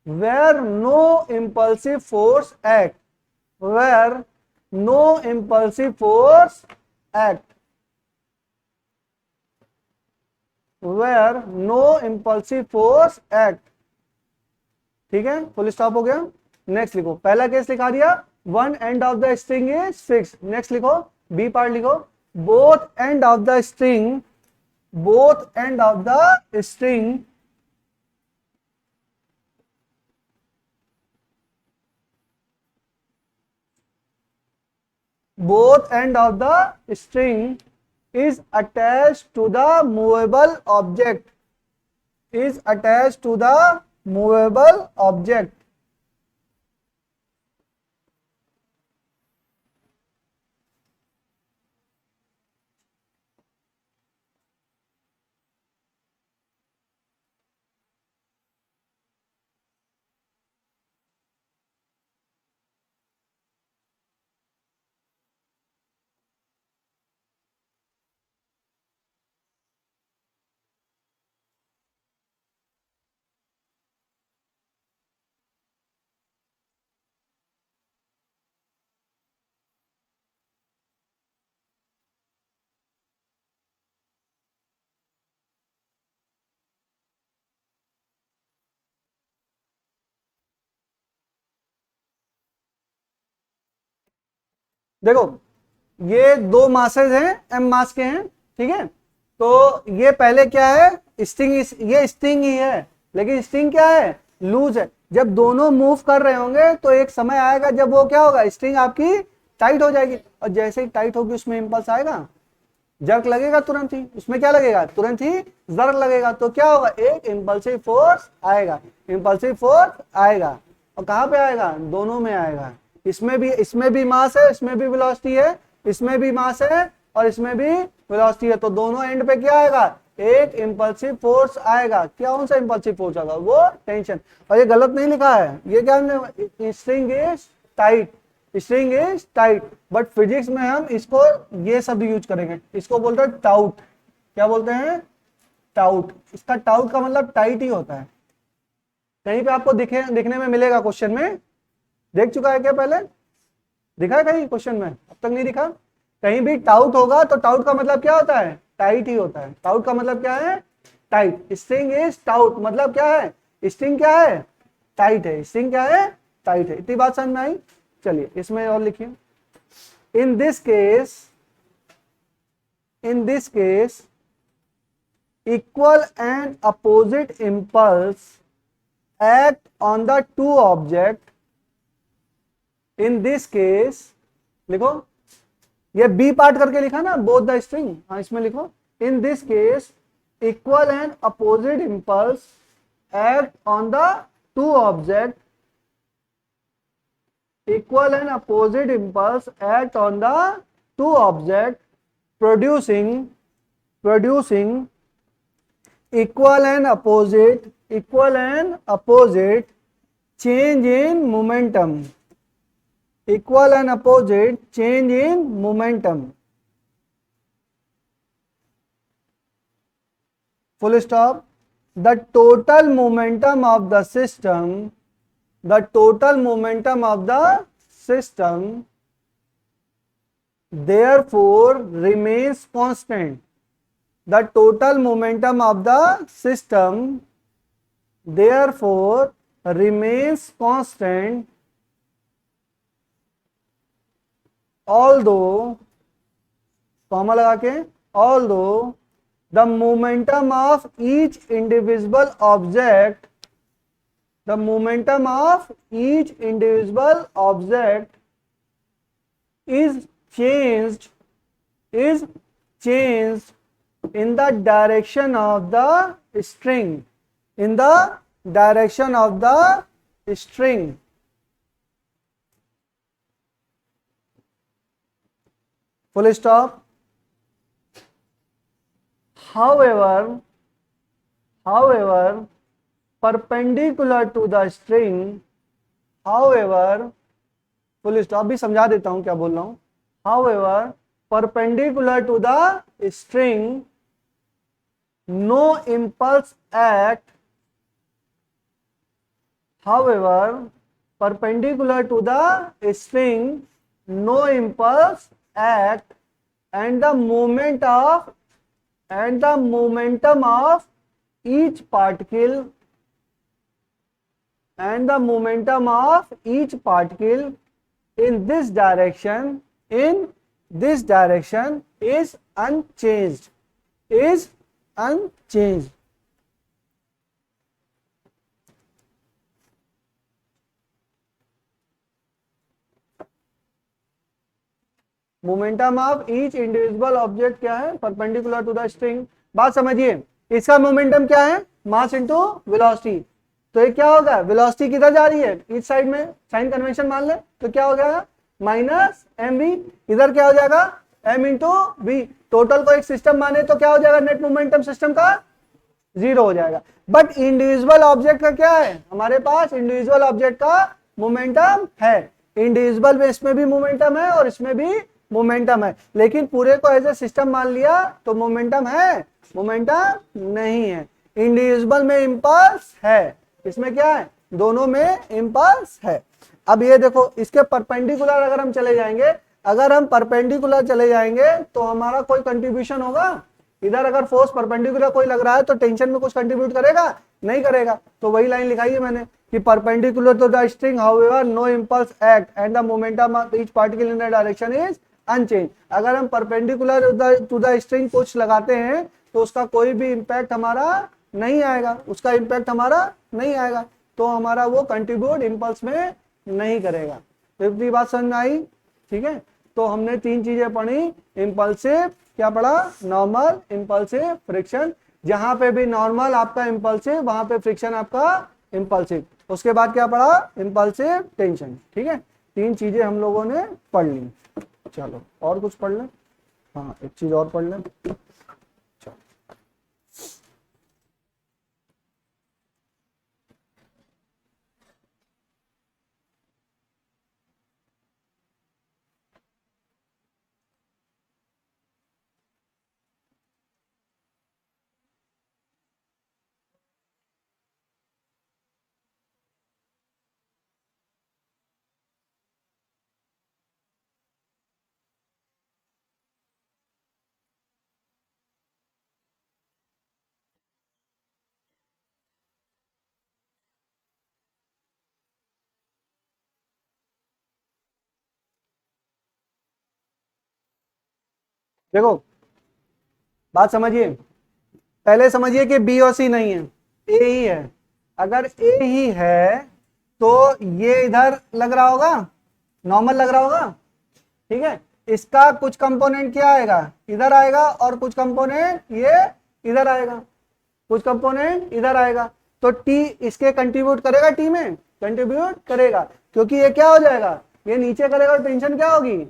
where no impulsive force act, where no impulsive force act, where no impulsive force act। ठीक है, फुल स्टॉप हो गया। नेक्स्ट लिखो, पहला केस लिखा दिया, one end of the string is fixed. Next लिखो, B part लिखो, both end of the string, both end of the string both end of the string is attached to the movable object, is attached to the movable object। देखो ये दो masses हैं, M मास के हैं, ठीक है। तो ये पहले क्या है, स्ट्रिंग, ये स्ट्रिंग ही है, लेकिन स्ट्रिंग क्या है, लूज है। जब दोनों मूव कर रहे होंगे तो एक समय आएगा जब वो क्या होगा, स्ट्रिंग आपकी टाइट हो जाएगी, और जैसे ही टाइट होगी उसमें इंपल्स आएगा, जर्क लगेगा तुरंत ही, उसमें क्या लगेगा, तुरंत ही जर्क लगेगा, तो क्या होगा, एक इंपल्सिव फोर्स आएगा, इंपल्सिव फोर्स आएगा। और कहां पे आएगा, दोनों में आएगा। इसमें भी मास है, इसमें भी वेलोसिटी है, इसमें भी मास है और इसमें भी वेलोसिटी है, तो दोनों एंड पे क्या आएगा, एक इंपल्सिव फोर्स आएगा। क्या कौन सा इंपल्सिव फोर्स आएगा, वो टेंशन। और ये गलत नहीं लिखा है, ये क्या, string is tight, string is tight, but physics में हम इसको ये शब्द यूज करेंगे, इसको बोलते हैं टाउट। क्या बोलते हैं, टाउट। इसका टाउट का मतलब टाइट ही होता है। कहीं पे आपको दिखने में मिलेगा, क्वेश्चन में देख चुका है क्या, पहले दिखा है कहीं क्वेश्चन में, अब तक नहीं दिखा। कहीं भी टाउट होगा तो टाउट का मतलब क्या होता है, टाइट ही होता है। टाउट का मतलब क्या है, टाइट। स्ट्रिंग इज टाउट मतलब क्या है, स्ट्रिंग क्या है, टाइट है, स्ट्रिंग क्या है, टाइट है। इतनी बात समझ में आई। चलिए इसमें और लिखिए, in this case equal and opposite impulse act on the two object। in this case लिखो, ये बी पार्ट करके लिखा ना, बोथ द स्ट्रिंग, हाँ इसमें लिखो, in this case equal and opposite impulse act on the two object, equal and opposite impulse act on the two object producing equal and opposite change in momentum, equal and opposite change in momentum, full stop। the total momentum of the system therefore remains constant। the total momentum of the system therefore remains constant although, comma लगा के, although the momentum of each indivisible object is changed in the direction of the string, full stop। however perpendicular to the string, full stop भी समझा देता हूं क्या बोल रहा हूं। however perpendicular to the string no impulse act, however perpendicular to the string no impulse act and the momentum of each particle in this direction is unchanged, momentum of each individual object क्या है, perpendicular to the string. बात समझिए, इसका momentum क्या है, मास into velocity. तो ये क्या होगा, वेलोसिटी किधर जा रही है, इस साइड में, साइन कन्वेंशन मान ले, तो क्या हो गया, माइनस एम वी। इधर क्या हो जाएगा, एम इंटू वी। टोटल को एक सिस्टम माने तो क्या हो जाएगा, नेट मोमेंटम सिस्टम का 0 हो जाएगा। बट इंडिविजुअल ऑब्जेक्ट का क्या है, हमारे पास इंडिविजुअल ऑब्जेक्ट का मोमेंटम है। इंडिविजुअल में इसमें भी मोमेंटम है और इसमें भी मोमेंटम है, लेकिन पूरे को एज ए सिस्टम मान लिया तो मोमेंटम है, मोमेंटम नहीं है। इंडिविजुअल में इंपल्स है, इसमें क्या है, दोनों में इंपल्स है। अब ये देखो, इसके परपेंडिकुलर अगर हम चले जाएंगे, तो हमारा कोई कंट्रीब्यूशन होगा इधर। अगर फोर्स परपेंडिकुलर कोई लग रहा है तो टेंशन में कुछ कंट्रीब्यूट करेगा, नहीं करेगा। तो वही लाइन लिखाई है मैंने, कि perpendicular to the string however no impulse act and the momentum of each particle in the direction is unchanged. अगर हम परपेंडिकुलर टू द स्ट्रिंग कुछ लगाते हैं तो उसका कोई भी इंपैक्ट हमारा नहीं आएगा, उसका इंपैक्ट हमारा नहीं आएगा, तो हमारा वो कंट्रीब्यूट इंपल्स में नहीं करेगा। तो इतनी बात समझ में आई? ठीक है, तो हमने तीन चीजें पढ़ी, इंपल्सिव क्या पढ़ा, नॉर्मल, इंपल्सिव, फ्रिक्शन। जहां पे भी नॉर्मल आपका इंपल्सिव वहां पे फ्रिक्शन आपका इंपल्सिव। उसके बाद क्या पढ़ा, इंपल्सिव, टेंशन। ठीक है, तीन चीजें हम लोगों ने पढ़ ली। चलो और कुछ पढ़ लें, हाँ एक चीज और पढ़ लें। देखो बात समझिए, पहले समझिए कि बी और सी नहीं है, ए ही है। अगर ए ही है तो ये इधर लग रहा होगा, नॉर्मल लग रहा होगा, ठीक है। इसका कुछ कंपोनेंट क्या आएगा, इधर आएगा, और कुछ कंपोनेंट ये इधर आएगा, कुछ कंपोनेंट इधर आएगा। तो टी इसके कंट्रीब्यूट करेगा, टी में कंट्रीब्यूट करेगा, क्योंकि ये क्या हो जाएगा, ये नीचे करेगा और टेंशन क्या होगी,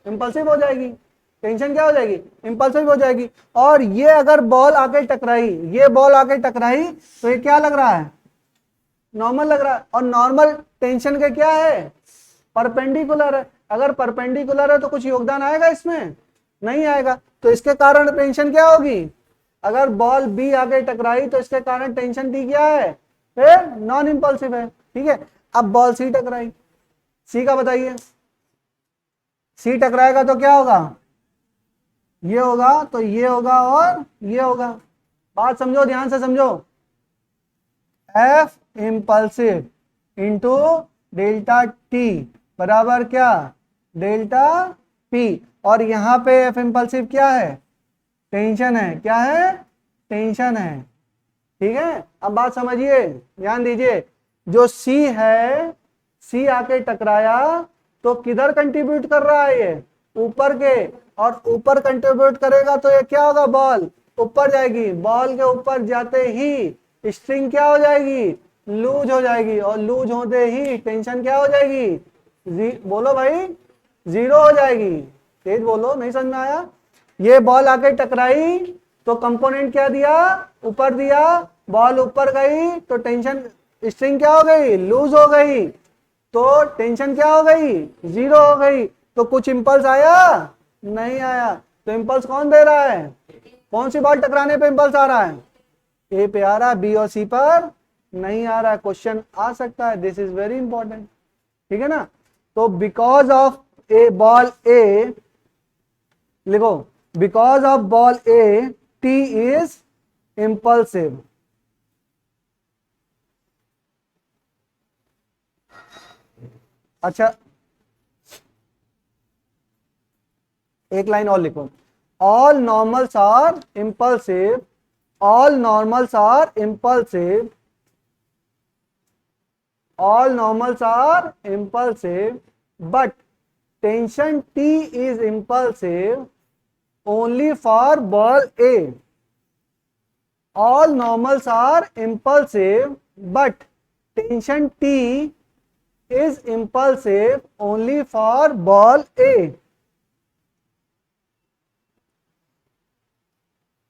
इंपल्सिव हो जाएगी। टेंशन क्या हो जाएगी, इंपल्सिव हो जाएगी। और ये अगर बॉल आके टकराई, ये बॉल आके टकराई, तो ये क्या लग रहा है, नॉर्मल लग रहा है। और नॉर्मल टेंशन के क्या है, परपेंडिकुलर है। अगर परपेंडिकुलर है तो कुछ योगदान आएगा इसमें, नहीं आएगा। तो इसके कारण टेंशन क्या होगी, अगर बॉल बी आगे टकराई तो इसके कारण टेंशन टी क्या है, फिर नॉन इंपल्सिव है। ठीक है, अब बॉल सी टकराई, सी का बताइए, सी टकराएगा तो क्या होगा, ये होगा, तो ये होगा और ये होगा। बात समझो, ध्यान से समझो, F impulsive into delta T बराबर क्या, डेल्टा पी। और यहां पे एफ इंपल्सिव क्या है, टेंशन है, क्या है, टेंशन है। ठीक है, अब बात समझिए, ध्यान दीजिए, जो सी है, सी आके टकराया तो किधर कंट्रीब्यूट कर रहा है, ये ऊपर के, और ऊपर कंट्रीब्यूट करेगा तो ये क्या होगा, बॉल ऊपर जाएगी। बॉल के ऊपर जाते ही स्ट्रिंग क्या हो जाएगी, लूज हो जाएगी, और लूज होते ही टेंशन क्या हो जाएगी, बोलो भाई, जीरो हो जाएगी। तेज बोलो, नहीं समझ में आया। ये बॉल आके टकराई तो कंपोनेंट क्या दिया, ऊपर दिया, बॉल ऊपर गई तो टेंशन, स्ट्रिंग क्या हो गई, लूज हो गई, तो टेंशन क्या हो गई, जीरो हो गई। तो कुछ इंपल्स आया, नहीं आया। तो इंपल्स कौन दे रहा है, कौन सी बॉल टकराने पे इंपल्स आ रहा है, ए पे आ रहा है, बी और सी पर नहीं आ रहा है। क्वेश्चन आ सकता है, दिस इज वेरी इंपॉर्टेंट। ठीक है ना। तो because of a ball A, लिखो, because of ball A T is impulsive. अच्छा एक लाइन और लिखो, all normals are impulsive, all normals are impulsive, all normals are impulsive, but tension T is impulsive only for ball A. All normals are impulsive, but tension T is impulsive only for ball A.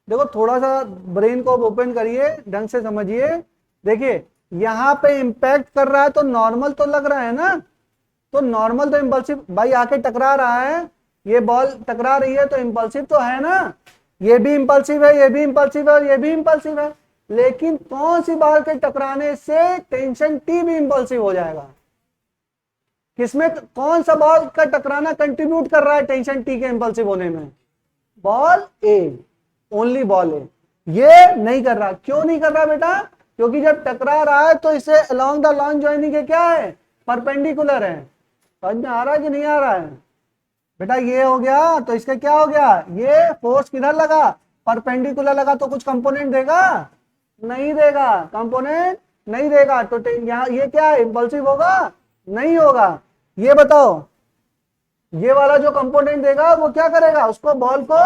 देखो थोड़ा सा brain को open करिए, ढंग से समझिए। देखिए यहां पे इंपैक्ट कर रहा है तो नॉर्मल तो लग रहा है ना, तो नॉर्मल तो इंपल्सिव, भाई आके टकरा रहा है, ये बॉल टकरा रही है तो इंपल्सिव तो है ना, ये भी इंपल्सिव है, ये भी इंपल्सिव है, और ये भी इंपल्सिव है। लेकिन कौन सी बॉल के टकराने से टेंशन टी भी इंपल्सिव हो जाएगा, किसमें, कौन सा बॉल का टकराना कंट्रीब्यूट कर रहा है टेंशन टी के इंपल्सिव होने में, बॉल ए, ओनली बॉल ए। ये नहीं कर रहा, क्यों नहीं कर रहा बेटा, क्योंकि जब टकरा रहा है तो इसे अलोंग द लाइन ज्वाइनिंग के क्या है, परपेंडिकुलर है। समझ में आ रहा है कि नहीं आ रहा है बेटा? ये हो गया तो इसका क्या हो गया, ये फोर्स किधर लगा, परपेंडिकुलर लगा, तो कुछ कंपोनेंट देगा, नहीं देगा, कंपोनेंट नहीं देगा। तो यहाँ ये क्या है, इंपल्सिव होगा, नहीं होगा। ये बताओ, ये वाला जो कंपोनेंट देगा वो क्या करेगा, उसको बॉल को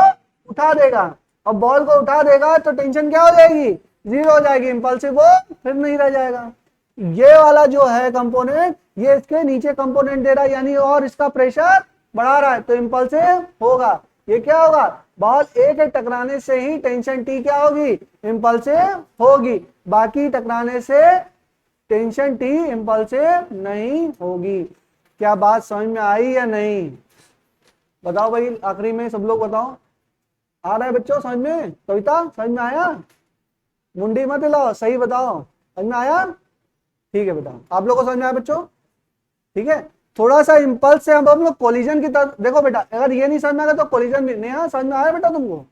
उठा देगा, और बॉल को उठा देगा तो टेंशन क्या हो जाएगी, जीरो हो जाएगी, इंपल्सिव वो फिर नहीं रह जाएगा। ये वाला जो है कंपोनेंट, ये इसके नीचे कंपोनेंट दे रहा है, यानी और इसका प्रेशर बढ़ा रहा है, तो इंपल्सिव होगा। ये क्या होगा, बॉल ए के टकराने से ही टेंशन टी क्या होगी, इंपल्सिव होगी, बाकी टकराने से टेंशन टी इंपल्सिव नहीं होगी। क्या बात समझ में आई या नहीं, बताओ भाई, आखिरी में सब लोग बताओ, आ रहा है बच्चों समझ में? कविता समझ में आया? मुंडी मत हिलाओ, सही बताओ, समझ में आया? ठीक है बेटा, आप लोगों को समझ में आया बच्चों? ठीक है, थोड़ा सा इंपल्स से हम लोग कोलिजन की तरफ देखो बेटा, अगर ये नहीं समझ में आएगा तो कोलिजन भी नहीं, समझ में आया बेटा तुमको?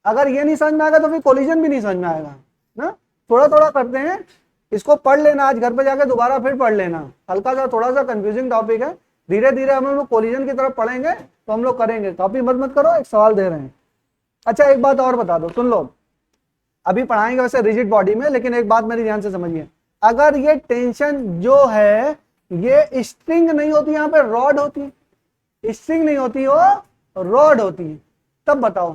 अगर ये नहीं समझ में आएगा तो फिर कोलिजन भी नहीं समझ में आएगा ना। थोड़ा थोड़ा करते हैं, इसको पढ़ लेना, आज घर पे जाके दोबारा फिर पढ़ लेना, हल्का सा थोड़ा सा कंफ्यूजिंग टॉपिक है, धीरे धीरे हम लोग कोलिजन की तरफ पढ़ेंगे तो हम लोग करेंगे। कॉपी मत करो, एक सवाल दे रहे हैं। अच्छा एक बात और बता दो, सुन लो, अभी पढ़ाएंगे वैसे रिजिड बॉडी में, लेकिन एक बात मेरी ध्यान से समझिए, अगर ये टेंशन जो है ये स्ट्रिंग नहीं होती, यहाँ पे रॉड होती, स्ट्रिंग नहीं होती, वो रॉड होती है, तब बताओ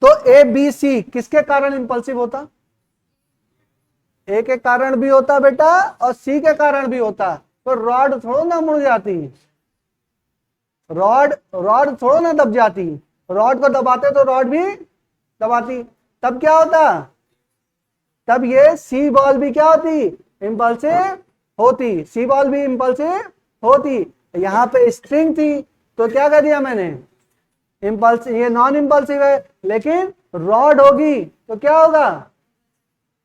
तो ए बी सी किसके कारण इंपल्सिव होता, ए के कारण भी होता बेटा और सी के कारण भी होता, तो रॉड थोड़ा ना मुड़ जाती, रॉड रॉड थोड़ा ना दब जाती, रॉड को दबाते तो रॉड भी दबाती, तब क्या होता, तब ये सी बॉल भी क्या होती, इंपल्सिव होती, सी बॉल भी इंपल्सिव होती। यहां पे स्ट्रिंग थी तो क्या कर दिया मैंने, इंपल्सिव, ये नॉन इंपल्सिव है, लेकिन रॉड होगी तो क्या होगा,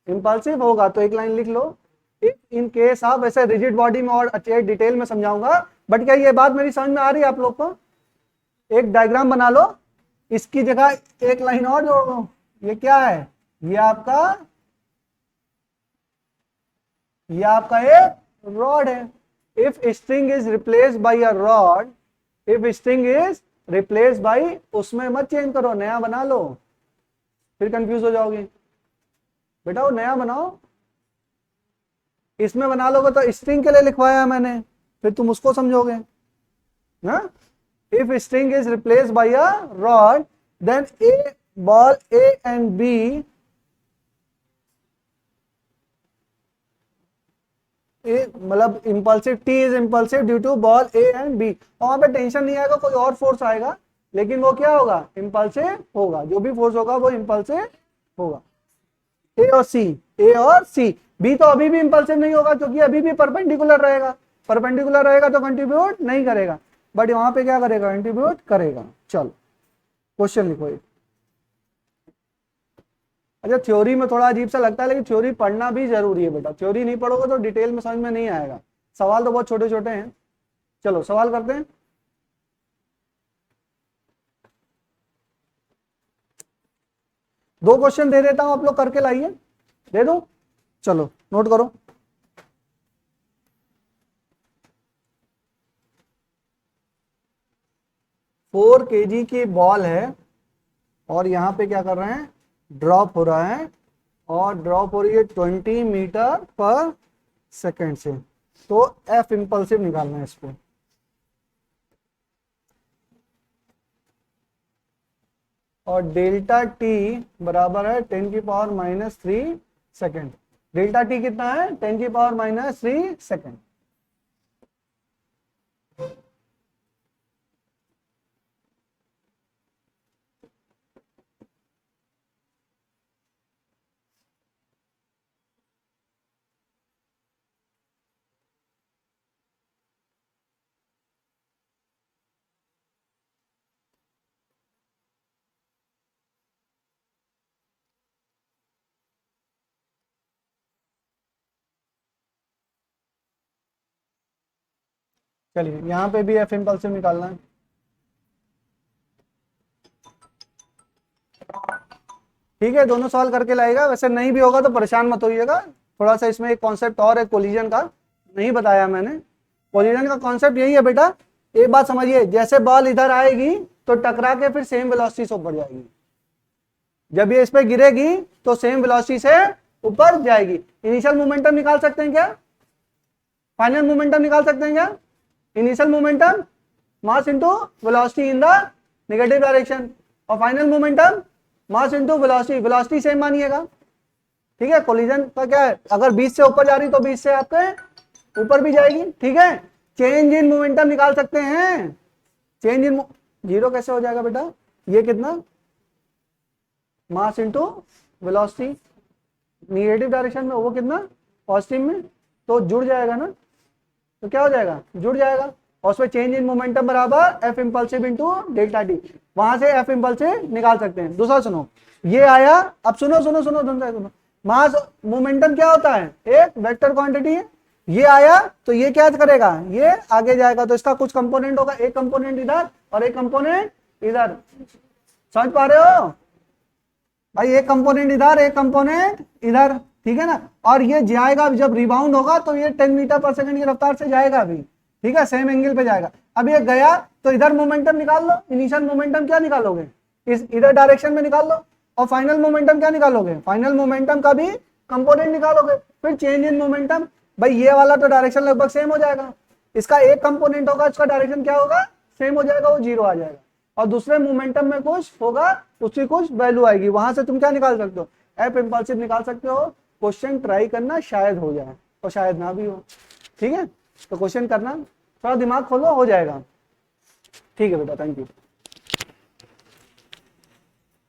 इंपल्सिव होगा। तो एक लाइन लिख लो, इफ इन केस ऑफ, वैसे रिजिड बॉडी में और अच्छे डिटेल में समझाऊंगा, बट क्या ये बात मेरी समझ में आ रही है आप लोग को? एक डायग्राम बना लो, इसकी जगह एक लाइन और जोड़ लो, ये क्या है, ये आपका एक रॉड है। If string is replace by a rod, if string is replace bye, उसमें मत चेंज करो, नया बना लो, फिर कंफ्यूज हो जाओगे बेटा, वो नया बनाओ, इसमें बना लोगे तो स्ट्रिंग के लिए लिखवाया मैंने, फिर तुम उसको समझोगे ना। If string is replace by a rod then a ball A and B, मतलब impulsive, T is impulsive due to ball A and B, वहां पे टेंशन नहीं आएगा, कोई और फोर्स आएगा, लेकिन वो क्या होगा, इंपल्सिव होगा, जो भी फोर्स होगा वो इंपल्सिव होगा। ए और सी, ए और सी, बी तो अभी भी इंपल्सिव नहीं होगा क्योंकि अभी भी परपेंडिकुलर रहेगा, परपेंडिकुलर रहेगा तो कंट्रीब्यूट नहीं करेगा, बट वहां पे क्या करेगा, कंट्रीब्यूट करेगा। चलो क्वेश्चन लिखो। अच्छा थ्योरी में थोड़ा अजीब सा लगता है, लेकिन थ्योरी पढ़ना भी जरूरी है बेटा, थ्योरी नहीं पढ़ोगे तो डिटेल में समझ में नहीं आएगा, सवाल तो बहुत छोटे छोटे हैं। चलो सवाल करते हैं। दो क्वेश्चन दे देता हूं, आप लोग करके लाइए, दे दो, चलो नोट करो। फोर केजी की बॉल है और यहाँ पे क्या कर रहे हैं, ड्रॉप हो रहा है, और ड्रॉप हो रही है 20 मीटर पर सेकेंड से, तो एफ इंपल्सिव निकालना है इस पे। और डेल्टा टी बराबर है 10 की पावर -3 सेकेंड, डेल्टा टी कितना है, 10 की पावर -3 सेकेंड। चलिए यहाँ पे भी एफ इंपल्सिव निकालना है। ठीक है, दोनों सॉल्व करके लाएगा। वैसे नहीं भी होगा तो परेशान मत होइएगा, थोड़ा सा इसमें एक कॉन्सेप्ट और है कोलिजन का, नहीं बताया मैंने। कोलिजन का कॉन्सेप्ट यही है बेटा, एक बात समझिए, जैसे बॉल इधर आएगी तो टकरा के फिर सेम वेलोसिटी से ऊपर जाएगी, जब ये इस पे गिरेगी तो सेम वेलोसिटी से ऊपर जाएगी। इनिशियल मोमेंटम निकाल सकते हैं क्या, फाइनल मोमेंटम निकाल सकते हैं क्या? Initial momentum mass into velocity in the negative direction, और final momentum mass into velocity, velocity same मानिएगा। ठीक है, कोलिजन का क्या है, अगर 20 से ऊपर जा रही तो 20 से आपके ऊपर भी जाएगी। ठीक है, चेंज इन मोमेंटम निकाल सकते हैं, चेंज इन जीरो कैसे हो जाएगा बेटा, ये कितना मास इनटू वेलोसिटी, नेगेटिव डायरेक्शन में वो कितना पॉजिटिव में, तो जुड़ जाएगा ना, तो क्या हो जाएगा, जुड़ जाएगा। और उसमें चेंज इन मोमेंटम बराबर F impulsive into delta T, वहां से एफ इंपल्सिव निकाल सकते हैं। दूसरा सुनो, ये आया, अब सुनो सुनो सुनो सुनो, मास मोमेंटम क्या होता है, एक वेक्टर क्वांटिटी है, ये आया तो ये क्या करेगा, ये आगे जाएगा, तो इसका कुछ कंपोनेंट होगा, एक कंपोनेंट इधर और एक कंपोनेंट इधर, समझ पा रहे हो भाई, एक कंपोनेंट इधर एक कंपोनेंट इधर, ठीक है ना। और ये जाएगा जब रिबाउंड होगा तो ये 10 मीटर पर सेकंड की रफ्तार से जाएगा अभी, ठीक है, सेम एंगल पे जाएगा। अब ये गया तो इधर मोमेंटम निकाल लो, इनिशियल मोमेंटम क्या निकालोगे, इस इधर डायरेक्शन में निकाल लो, और फाइनल मोमेंटम क्या निकालोगे, फाइनल मोमेंटम का भी कंपोनेंट निकालोगे। फिर चेंज इन मोमेंटम, भाई ये वाला तो डायरेक्शन लगभग सेम हो जाएगा, इसका एक कंपोनेंट होगा, इसका डायरेक्शन क्या होगा, सेम हो जाएगा, वो जीरो आ जाएगा, और दूसरे मोमेंटम में कुछ होगा, उसकी कुछ वैल्यू आएगी, वहां से तुम क्या निकाल सकते हो, एफ इंपल्सिव निकाल सकते हो। क्वेश्चन ट्राई करना, शायद हो जाए और शायद ना भी हो, ठीक है, तो क्वेश्चन करना, थोड़ा दिमाग खोलो, हो जाएगा। ठीक है बेटा, थैंक यू।